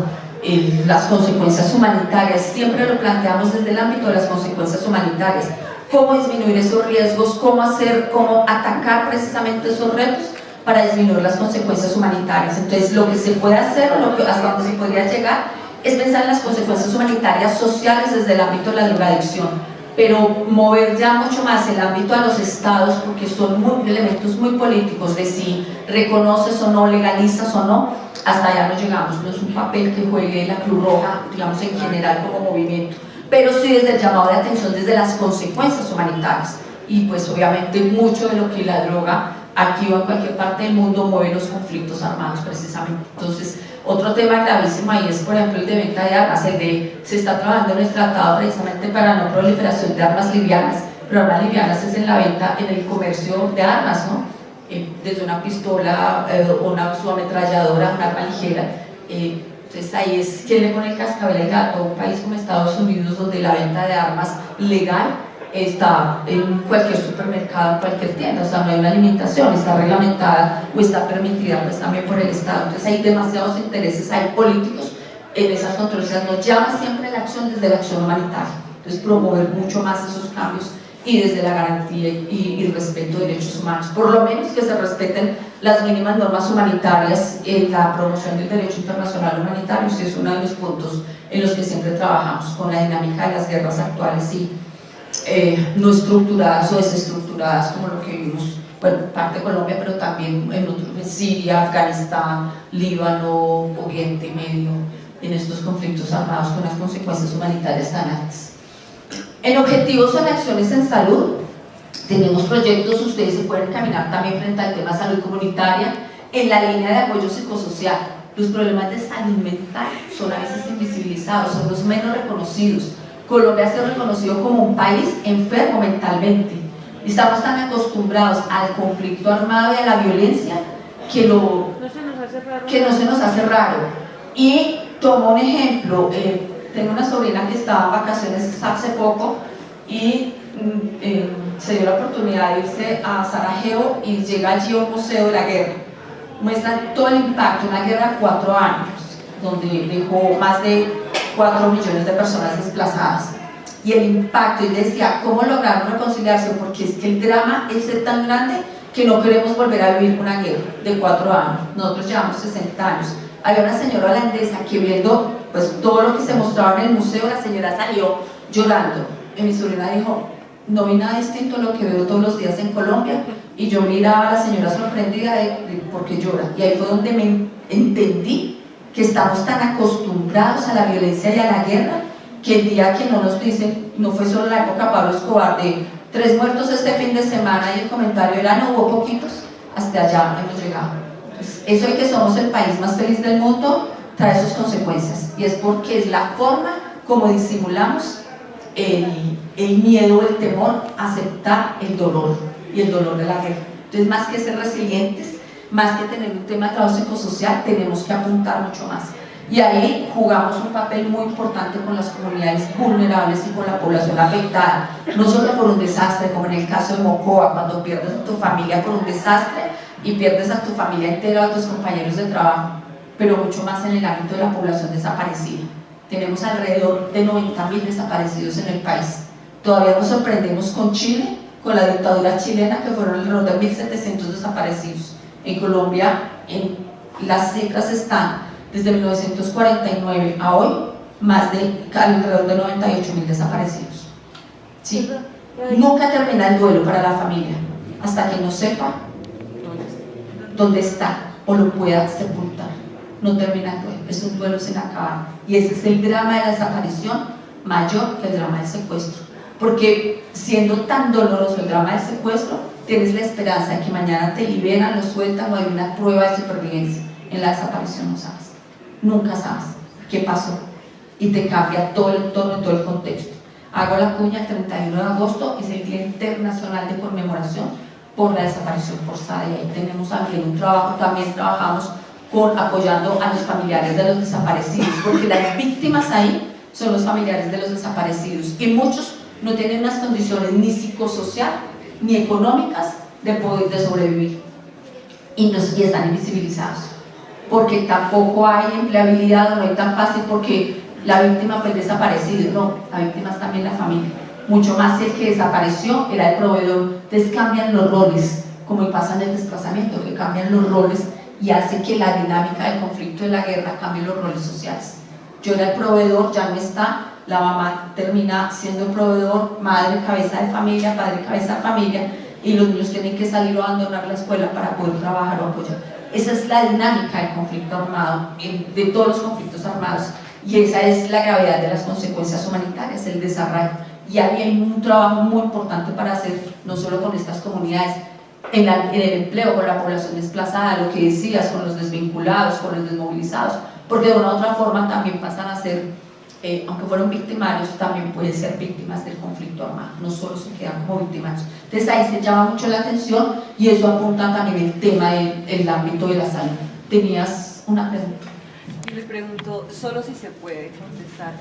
las consecuencias humanitarias. Siempre lo planteamos desde el ámbito de las consecuencias humanitarias, cómo disminuir esos riesgos, cómo atacar precisamente esos retos para disminuir las consecuencias humanitarias. Entonces, lo que se puede hacer, hasta donde se podría llegar, es pensar en las consecuencias humanitarias sociales desde el ámbito de la drogadicción, pero mover ya mucho más el ámbito a los estados, porque son elementos muy políticos de si reconoces o no, legalizas o no, hasta allá no llegamos. No es un papel que juegue la Cruz Roja, digamos, en general como movimiento, pero sí desde el llamado de atención, desde las consecuencias humanitarias. Y pues obviamente mucho de lo que la droga aquí o en cualquier parte del mundo mueve los conflictos armados precisamente. Entonces, otro tema gravísimo ahí es, por ejemplo, el de venta de armas. Se está trabajando en el tratado precisamente para no proliferación de armas livianas, pero armas livianas es en la venta, en el comercio de armas, ¿no? Desde una pistola, una subametralladora, una arma ligera. Entonces ahí es quien le pone el cascabel al gato. Un país como Estados Unidos, donde la venta de armas legal está en cualquier supermercado, en cualquier tienda, o sea, no hay una limitación, está reglamentada o está permitida pues también por el Estado. Entonces hay demasiados intereses, hay políticos en esas controversias. Nos llama siempre la acción desde la acción humanitaria, entonces promover mucho más esos cambios y desde la garantía y respeto de derechos humanos, por lo menos que se respeten las mínimas normas humanitarias en la promoción del derecho internacional humanitario. Y es uno de los puntos en los que siempre trabajamos con la dinámica de las guerras actuales y no estructuradas o desestructuradas, como lo que vimos, bueno, parte de Colombia, pero también en Siria, Afganistán, Líbano, Oriente Medio, en estos conflictos armados con las consecuencias humanitarias tan altas. En objetivos o en acciones en salud, tenemos proyectos, ustedes se pueden caminar también frente al tema de salud comunitaria, en la línea de apoyo psicosocial. Los problemas de salud mental son a veces invisibilizados, son los menos reconocidos. Colombia ha sido reconocido como un país enfermo mentalmente. Estamos tan acostumbrados al conflicto armado y a la violencia que no se nos hace raro. Y tomo un ejemplo, tengo una sobrina que estaba en vacaciones hace poco y se dio la oportunidad de irse a Sarajevo y llega allí a un museo de la guerra. Muestran todo el impacto, una guerra de 4 años, donde dejó más de 4 millones de personas desplazadas, y el impacto, y decía, ¿cómo lograron reconciliarse? Porque es que el drama es tan grande que no queremos volver a vivir una guerra de 4 años, nosotros llevamos 60 años. Había una señora holandesa que viendo pues, todo lo que se mostraba en el museo, la señora salió llorando, y mi sobrina dijo, no vi nada distinto a lo que veo todos los días en Colombia, y yo miraba a la señora sorprendida de por qué llora, y ahí fue donde me entendí que estamos tan acostumbrados a la violencia y a la guerra, que el día que no nos dicen, no fue solo la época Pablo Escobar de 3 muertos este fin de semana y el comentario era no hubo poquitos, hasta allá hemos llegado. Pues eso de que somos el país más feliz del mundo trae sus consecuencias, y es porque es la forma como disimulamos el miedo o el temor a aceptar el dolor y el dolor de la guerra. Entonces, más que ser resilientes, más que tener un tema de trabajo psicosocial, tenemos que apuntar mucho más. Y ahí jugamos un papel muy importante con las comunidades vulnerables y con la población afectada, no solo por un desastre, como en el caso de Mocoa, cuando pierdes a tu familia por un desastre y pierdes a tu familia entera, a tus compañeros de trabajo, pero mucho más en el ámbito de la población desaparecida. Tenemos alrededor de 90.000 desaparecidos en el país. Todavía nos sorprendemos con Chile, con la dictadura chilena, que fueron alrededor de 1.700 desaparecidos. En Colombia, las cifras están desde 1949 a hoy, más de alrededor de 98.000 desaparecidos. ¿Sí? Nunca termina el duelo para la familia hasta que no sepa dónde está o lo pueda sepultar. No termina el duelo, es un duelo sin acabar. Y ese es el drama de la desaparición mayor que el drama del secuestro. Porque siendo tan doloroso el drama del secuestro, tienes la esperanza de que mañana te liberan, lo sueltan o hay una prueba de supervivencia. En la desaparición no sabes, nunca sabes qué pasó y te cambia todo el entorno y todo el contexto. Hago la cuña, el 31 de agosto es el Día Internacional de Conmemoración por la Desaparición Forzada, y ahí tenemos también un trabajo, también trabajamos apoyando a los familiares de los desaparecidos, porque las víctimas ahí son los familiares de los desaparecidos y muchos no tienen unas condiciones ni psicosocial ni económicas de sobrevivir y están invisibilizados, porque tampoco hay empleabilidad, no hay tan fácil porque la víctima fue el desaparecido, no, la víctima es también la familia, mucho más si el que desapareció era el proveedor. Entonces cambian los roles, como pasa en el desplazamiento, que cambian los roles y hace que la dinámica del conflicto de la guerra cambie los roles sociales. Yo era el proveedor, ya no está, la mamá termina siendo el proveedor, madre, cabeza de familia, padre, cabeza de familia, y los niños tienen que salir o abandonar la escuela para poder trabajar o apoyar. Esa es la dinámica del conflicto armado, de todos los conflictos armados, y esa es la gravedad de las consecuencias humanitarias, el desarraigo. Y ahí hay un trabajo muy importante para hacer, no solo con estas comunidades, en el empleo, con la población desplazada, lo que decías, con los desvinculados, con los desmovilizados, porque de una u otra forma también pasan a ser, aunque fueron victimarios, también pueden ser víctimas del conflicto armado, no solo se quedan como victimarios. Entonces ahí se llama mucho la atención y eso apunta también el tema del ámbito de la salud. ¿Tenías una pregunta? Le pregunto, solo si se puede contestar,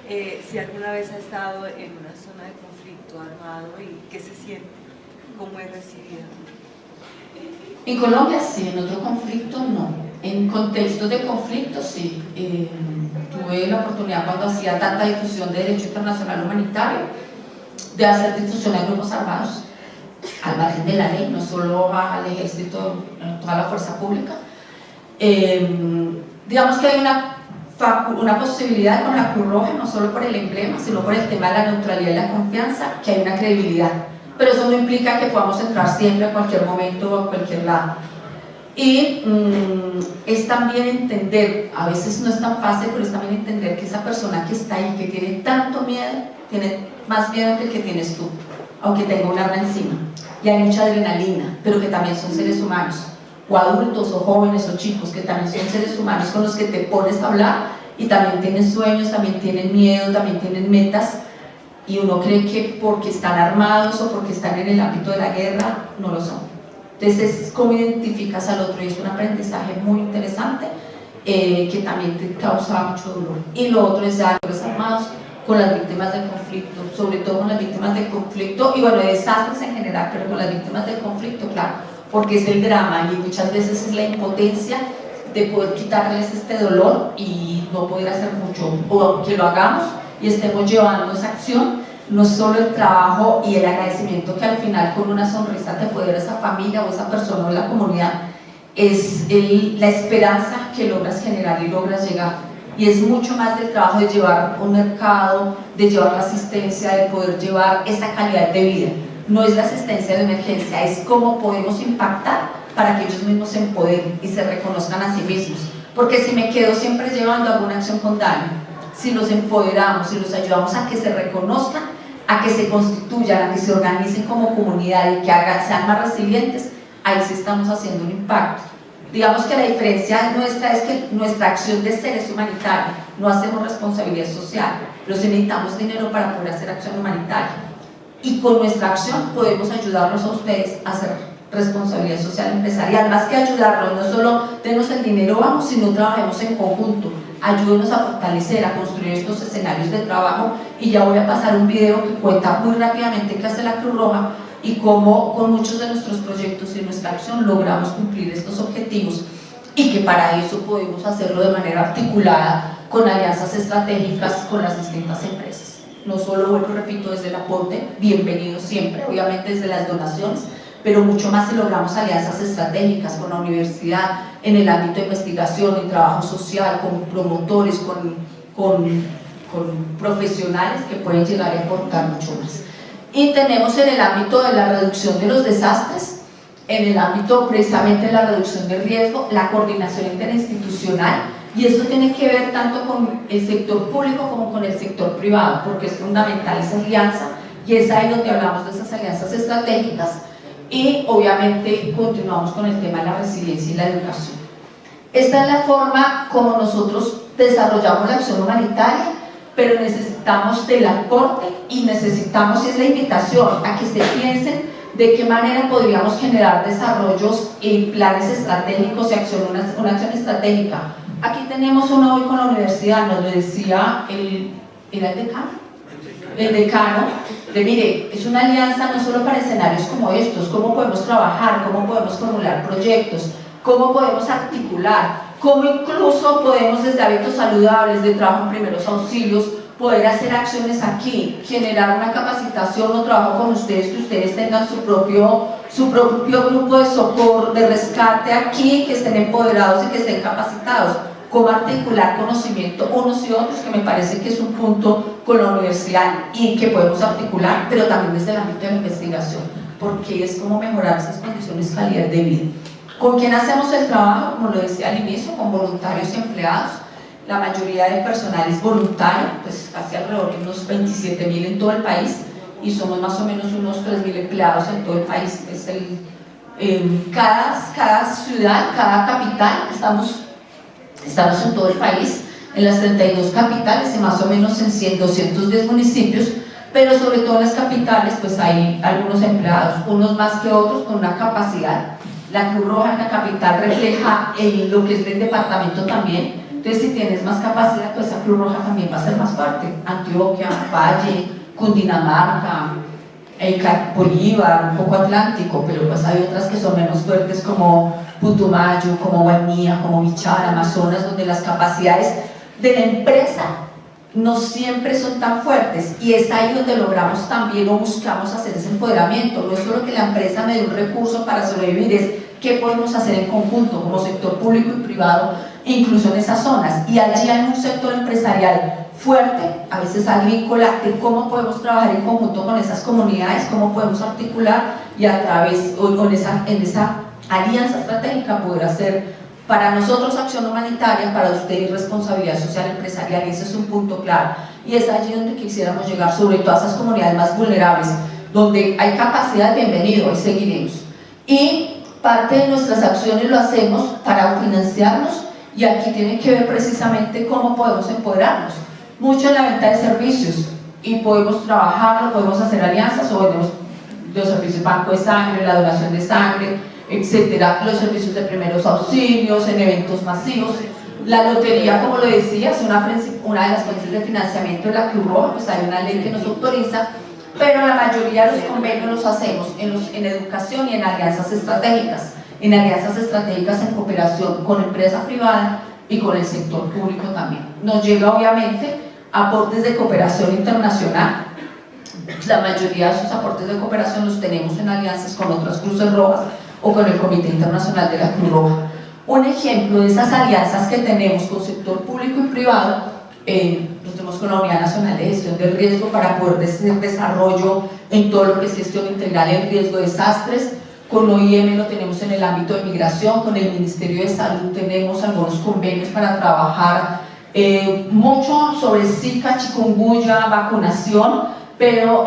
si alguna vez ha estado en una zona de conflicto armado y qué se siente, cómo es recibida. En Colombia sí, en otro conflicto no. En contextos de conflicto sí. Tuve la oportunidad cuando hacía tanta difusión de derecho internacional humanitario de hacer difusión a grupos armados al margen de la ley, no solo al ejército, toda la fuerza pública. Digamos que hay una posibilidad con la Cruz Roja, no solo por el emblema, sino por el tema de la neutralidad y la confianza, que hay una credibilidad. Pero eso no implica que podamos entrar siempre a cualquier momento o a cualquier lado. Y es también entender, a veces no es tan fácil, pero es también entender que esa persona que está ahí, que tiene tanto miedo, tiene más miedo que el que tienes tú, aunque tenga un arma encima. Y hay mucha adrenalina, pero que también son seres humanos, o adultos, o jóvenes, o chicos, que también son seres humanos con los que te pones a hablar y también tienen sueños, también tienen miedo, también tienen metas. Y uno cree que porque están armados o porque están en el ámbito de la guerra, no lo son. Entonces es cómo identificas al otro y es un aprendizaje muy interesante que también te causa mucho dolor. Y lo otro es ya los armados con las víctimas del conflicto, sobre todo con las víctimas del conflicto y bueno, de desastres en general, pero con las víctimas del conflicto, claro, porque es el drama y muchas veces es la impotencia de poder quitarles este dolor y no poder hacer mucho, o aunque lo hagamos y estemos llevando esa acción, no solo el trabajo y el agradecimiento que al final con una sonrisa te puede dar esa familia o esa persona o la comunidad, es la esperanza que logras generar y logras llegar. Y es mucho más del trabajo de llevar un mercado, de llevar la asistencia, de poder llevar esa calidad de vida. No es la asistencia de emergencia, es cómo podemos impactar para que ellos mismos se empoderen y se reconozcan a sí mismos. Porque si me quedo siempre llevando alguna acción con daño, si los empoderamos, si los ayudamos a que se reconozcan, a que se constituyan, a que se organicen como comunidad y que sean más resilientes, ahí sí estamos haciendo un impacto. Digamos que la diferencia nuestra es que nuestra acción de seres humanitarios no hacemos responsabilidad social, pero sí necesitamos dinero para poder hacer acción humanitaria. Y con nuestra acción podemos ayudarlos a ustedes a hacer responsabilidad social empresarial. Más que ayudarlos, no solo denos el dinero, vamos, sino trabajemos en conjunto. Ayúdenos a fortalecer, a construir estos escenarios de trabajo y ya voy a pasar un video que cuenta muy rápidamente qué hace la Cruz Roja y cómo con muchos de nuestros proyectos y nuestra acción logramos cumplir estos objetivos y que para eso podemos hacerlo de manera articulada con alianzas estratégicas con las distintas empresas. No solo, vuelvo y repito, desde el aporte, bienvenido siempre, obviamente desde las donaciones, pero mucho más si logramos alianzas estratégicas con la universidad en el ámbito de investigación y trabajo social, con promotores, con profesionales que pueden llegar a aportar mucho más. Y tenemos en el ámbito de la reducción de los desastres, en el ámbito precisamente de la reducción del riesgo, la coordinación interinstitucional, y esto tiene que ver tanto con el sector público como con el sector privado, porque es fundamental esa alianza, y es ahí donde hablamos de esas alianzas estratégicas. Y obviamente continuamos con el tema de la resiliencia y la educación. Esta es la forma como nosotros desarrollamos la acción humanitaria, pero necesitamos del aporte y necesitamos, es la invitación a que se piensen de qué manera podríamos generar desarrollos y planes estratégicos y una acción estratégica. Aquí tenemos uno hoy con la universidad, nos lo decía ¿era el decano? El decano, de mire, es una alianza no solo para escenarios como estos, cómo podemos trabajar, cómo podemos formular proyectos, cómo podemos articular, cómo incluso podemos desde hábitos saludables, de trabajo en primeros auxilios, poder hacer acciones aquí, generar una capacitación o trabajo con ustedes, que ustedes tengan su propio grupo de socorro, de rescate aquí, que estén empoderados y que estén capacitados. Cómo articular conocimiento unos y otros, que me parece que es un punto con la universidad y que podemos articular, pero también desde el ámbito de la investigación, porque es como mejorar esas condiciones de calidad de vida. ¿Con quién hacemos el trabajo? Como lo decía al inicio, con voluntarios y empleados. La mayoría del personal es voluntario, pues casi alrededor de unos 27.000 en todo el país, y somos más o menos unos 3.000 empleados en todo el país. Es cada ciudad, cada capital, estamos en todo el país, en las 32 capitales y más o menos en 210 municipios, pero sobre todo en las capitales pues hay algunos empleados, unos más que otros, con una capacidad. La Cruz Roja en la capital refleja lo que es del departamento también, entonces si tienes más capacidad, pues la Cruz Roja también va a ser más fuerte. Antioquia, Valle, Cundinamarca, Bolívar, un poco Atlántico, pero pues hay otras que son menos fuertes como Putumayo, como Guainía, como Bichara, Amazonas, donde las capacidades de la empresa no siempre son tan fuertes, y es ahí donde logramos también o buscamos hacer ese empoderamiento. No es solo que la empresa me dé un recurso para sobrevivir, es qué podemos hacer en conjunto como sector público y privado, incluso en esas zonas, y allí hay un sector empresarial fuerte, a veces agrícola, de cómo podemos trabajar en conjunto con esas comunidades, cómo podemos articular y a través, en esa alianza estratégica poder hacer para nosotros acción humanitaria, para ustedes responsabilidad social empresarial, y ese es un punto claro, y es allí donde quisiéramos llegar, sobre todo a esas comunidades más vulnerables, donde hay capacidad, bienvenido, ahí seguiremos, y parte de nuestras acciones lo hacemos para financiarnos, y aquí tiene que ver precisamente cómo podemos empoderarnos, mucho en la venta de servicios, y podemos trabajarlo, podemos hacer alianzas, o vendemos los servicios banco de sangre, la donación de sangre, etcétera, los servicios de primeros auxilios, en eventos masivos. La lotería, como lo decía, es una de las fuentes de financiamiento de la Cruz Roja, pues hay una ley que nos autoriza, pero la mayoría de los convenios los hacemos en educación y en alianzas estratégicas, en cooperación con empresa privada y con el sector público también. Nos llega obviamente aportes de cooperación internacional. La mayoría de esos aportes de cooperación los tenemos en alianzas con otras Cruces Rojas o con el Comité Internacional de la Cruz Roja. Un ejemplo de esas alianzas que tenemos con sector público y privado, lo tenemos con la Unidad Nacional de Gestión del Riesgo para poder hacer desarrollo en todo lo que es gestión integral en riesgo de desastres. Con OIM lo tenemos en el ámbito de migración, con el Ministerio de Salud tenemos algunos convenios para trabajar mucho sobre Zika, chikungunya, vacunación, pero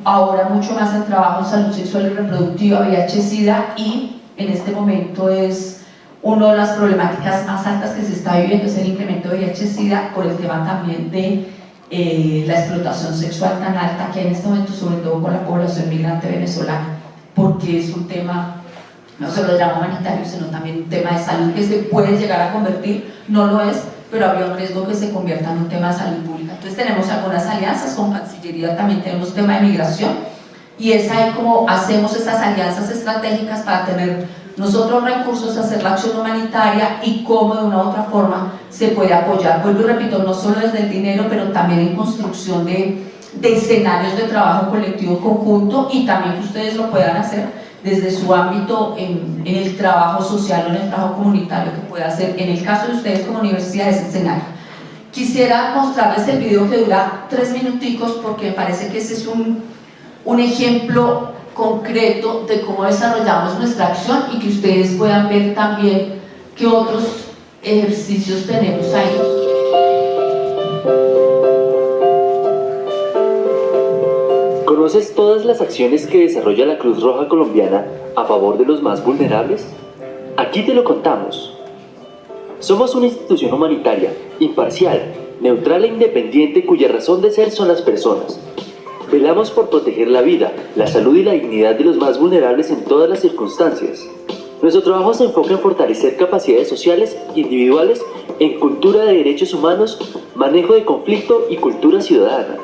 ahora mucho más en trabajo en salud sexual y reproductiva, VIH-Sida, y en este momento es una de las problemáticas más altas que se está viviendo, es el incremento de VIH-Sida, por el tema también de la explotación sexual tan alta que hay en este momento, sobre todo con la población migrante venezolana, porque es un tema no solo de drama humanitario, sino también un tema de salud que se puede llegar a convertir, no lo es, pero había un riesgo que se convierta en un tema de salud pública. Entonces tenemos algunas alianzas, con Cancillería también tenemos tema de migración, y es ahí como hacemos esas alianzas estratégicas para tener nosotros recursos, hacer la acción humanitaria y cómo de una u otra forma se puede apoyar. Vuelvo y repito, no solo desde el dinero, pero también en construcción de escenarios de trabajo colectivo conjunto, y también que ustedes lo puedan hacer desde su ámbito en el trabajo social o en el trabajo comunitario que pueda hacer, en el caso de ustedes como universidad, ese escenario. Quisiera mostrarles el video que dura 3 minuticos, porque me parece que ese es un ejemplo concreto de cómo desarrollamos nuestra acción, y que ustedes puedan ver también qué otros ejercicios tenemos ahí. ¿Conoces todas las acciones que desarrolla la Cruz Roja Colombiana a favor de los más vulnerables? Aquí te lo contamos. Somos una institución humanitaria, imparcial, neutral e independiente cuya razón de ser son las personas. Velamos por proteger la vida, la salud y la dignidad de los más vulnerables en todas las circunstancias. Nuestro trabajo se enfoca en fortalecer capacidades sociales e individuales en cultura de derechos humanos, manejo de conflicto y cultura ciudadana.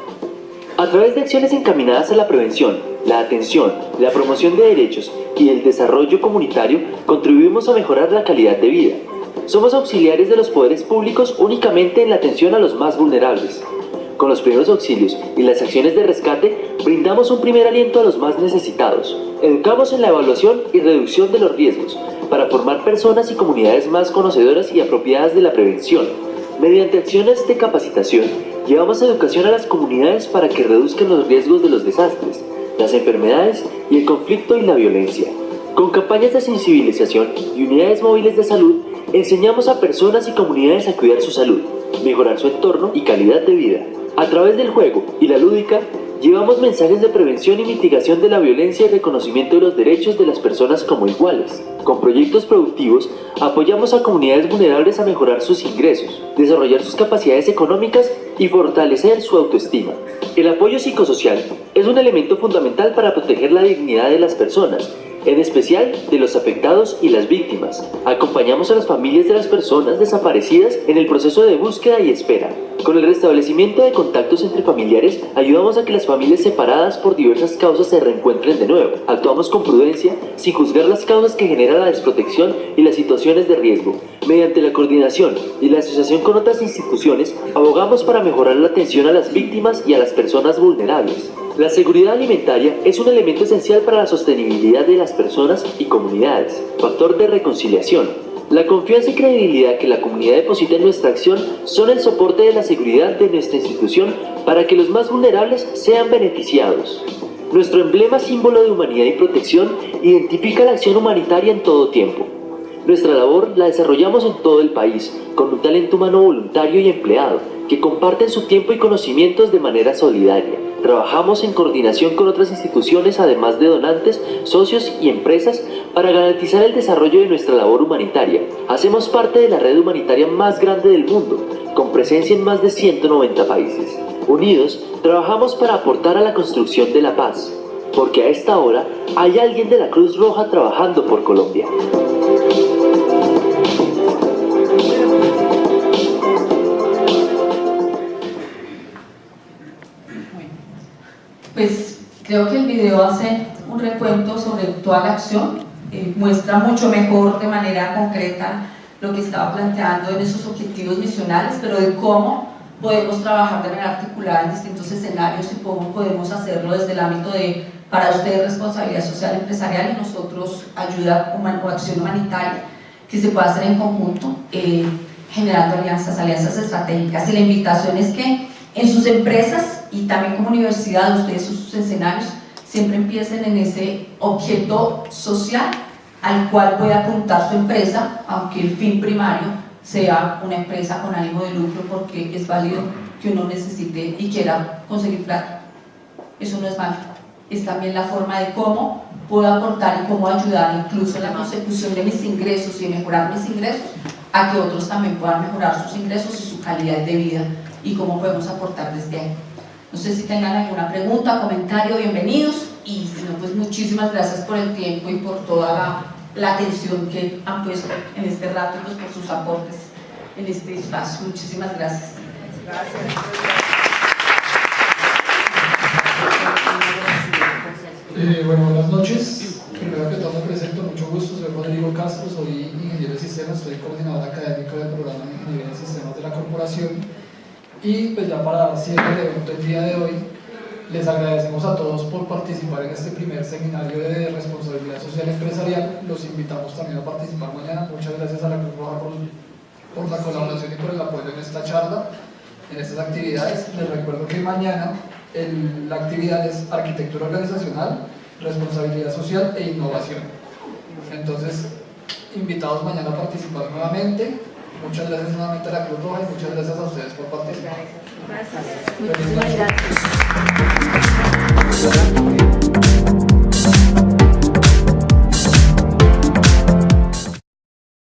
A través de acciones encaminadas a la prevención, la atención, la promoción de derechos y el desarrollo comunitario, contribuimos a mejorar la calidad de vida. Somos auxiliares de los poderes públicos únicamente en la atención a los más vulnerables. Con los primeros auxilios y las acciones de rescate, brindamos un primer aliento a los más necesitados. Educamos en la evaluación y reducción de los riesgos, para formar personas y comunidades más conocedoras y apropiadas de la prevención. Mediante acciones de capacitación, llevamos educación a las comunidades para que reduzcan los riesgos de los desastres, las enfermedades y el conflicto y la violencia. Con campañas de sensibilización y unidades móviles de salud, enseñamos a personas y comunidades a cuidar su salud, mejorar su entorno y calidad de vida. A través del juego y la lúdica, llevamos mensajes de prevención y mitigación de la violencia y reconocimiento de los derechos de las personas como iguales. Con proyectos productivos, apoyamos a comunidades vulnerables a mejorar sus ingresos, desarrollar sus capacidades económicas y fortalecer su autoestima. El apoyo psicosocial es un elemento fundamental para proteger la dignidad de las personas, en especial de los afectados y las víctimas. Acompañamos a las familias de las personas desaparecidas en el proceso de búsqueda y espera. Con el restablecimiento de contactos entre familiares, ayudamos a que las familias separadas por diversas causas se reencuentren de nuevo. Actuamos con prudencia, sin juzgar las causas que generan la desprotección y las situaciones de riesgo. Mediante la coordinación y la asociación con otras instituciones, abogamos para mejorar la atención a las víctimas y a las personas vulnerables. La seguridad alimentaria es un elemento esencial para la sostenibilidad de las personas y comunidades, factor de reconciliación. La confianza y credibilidad que la comunidad deposita en nuestra acción son el soporte de la seguridad de nuestra institución para que los más vulnerables sean beneficiados. Nuestro emblema, símbolo de humanidad y protección, identifica la acción humanitaria en todo tiempo. Nuestra labor la desarrollamos en todo el país, con un talento humano voluntario y empleado, que comparten su tiempo y conocimientos de manera solidaria. Trabajamos en coordinación con otras instituciones, además de donantes, socios y empresas, para garantizar el desarrollo de nuestra labor humanitaria. Hacemos parte de la red humanitaria más grande del mundo, con presencia en más de 190 países. Unidos, trabajamos para aportar a la construcción de la paz, porque a esta hora hay alguien de la Cruz Roja trabajando por Colombia. Pues creo que el video hace un recuento sobre toda la acción, muestra mucho mejor de manera concreta lo que estaba planteando en esos objetivos misionales, pero de cómo podemos trabajar de manera articulada en distintos escenarios y cómo podemos hacerlo desde el ámbito de, para ustedes, responsabilidad social empresarial y nosotros ayuda o acción humanitaria, que se pueda hacer en conjunto, generando alianzas estratégicas. Y la invitación es que en sus empresas y también como universidad, ustedes sus escenarios siempre empiecen en ese objeto social al cual puede apuntar su empresa, aunque el fin primario sea una empresa con ánimo de lucro, porque es válido que uno necesite y quiera conseguir plata. Eso no es malo, es también la forma de cómo puedo aportar y cómo ayudar incluso en la consecución de mis ingresos y mejorar mis ingresos, a que otros también puedan mejorar sus ingresos y su calidad de vida, y cómo podemos aportar desde ahí. No sé si tengan alguna pregunta, comentario, bienvenidos, y si no, pues muchísimas gracias por el tiempo y por toda la atención que han puesto en este rato, pues por sus aportes en este espacio. Muchísimas gracias. Bueno, buenas noches. Primero que todo me presento, mucho gusto, soy Rodrigo Castro, soy ingeniero de sistemas, soy coordinador académico del programa de ingeniería de sistemas de la corporación. Y pues ya para dar cierre al evento el día de hoy, les agradecemos a todos por participar en este primer seminario de responsabilidad social empresarial. Los invitamos también a participar mañana. Muchas gracias a la Cruz Roja por la colaboración y por el apoyo en esta charla, en estas actividades. Les recuerdo que mañana la actividad es arquitectura organizacional, responsabilidad social e innovación. Entonces, invitados mañana a participar nuevamente. Muchas gracias nuevamente a la Cruz Roja y muchas gracias a ustedes por participar. Gracias. Muchísimas gracias.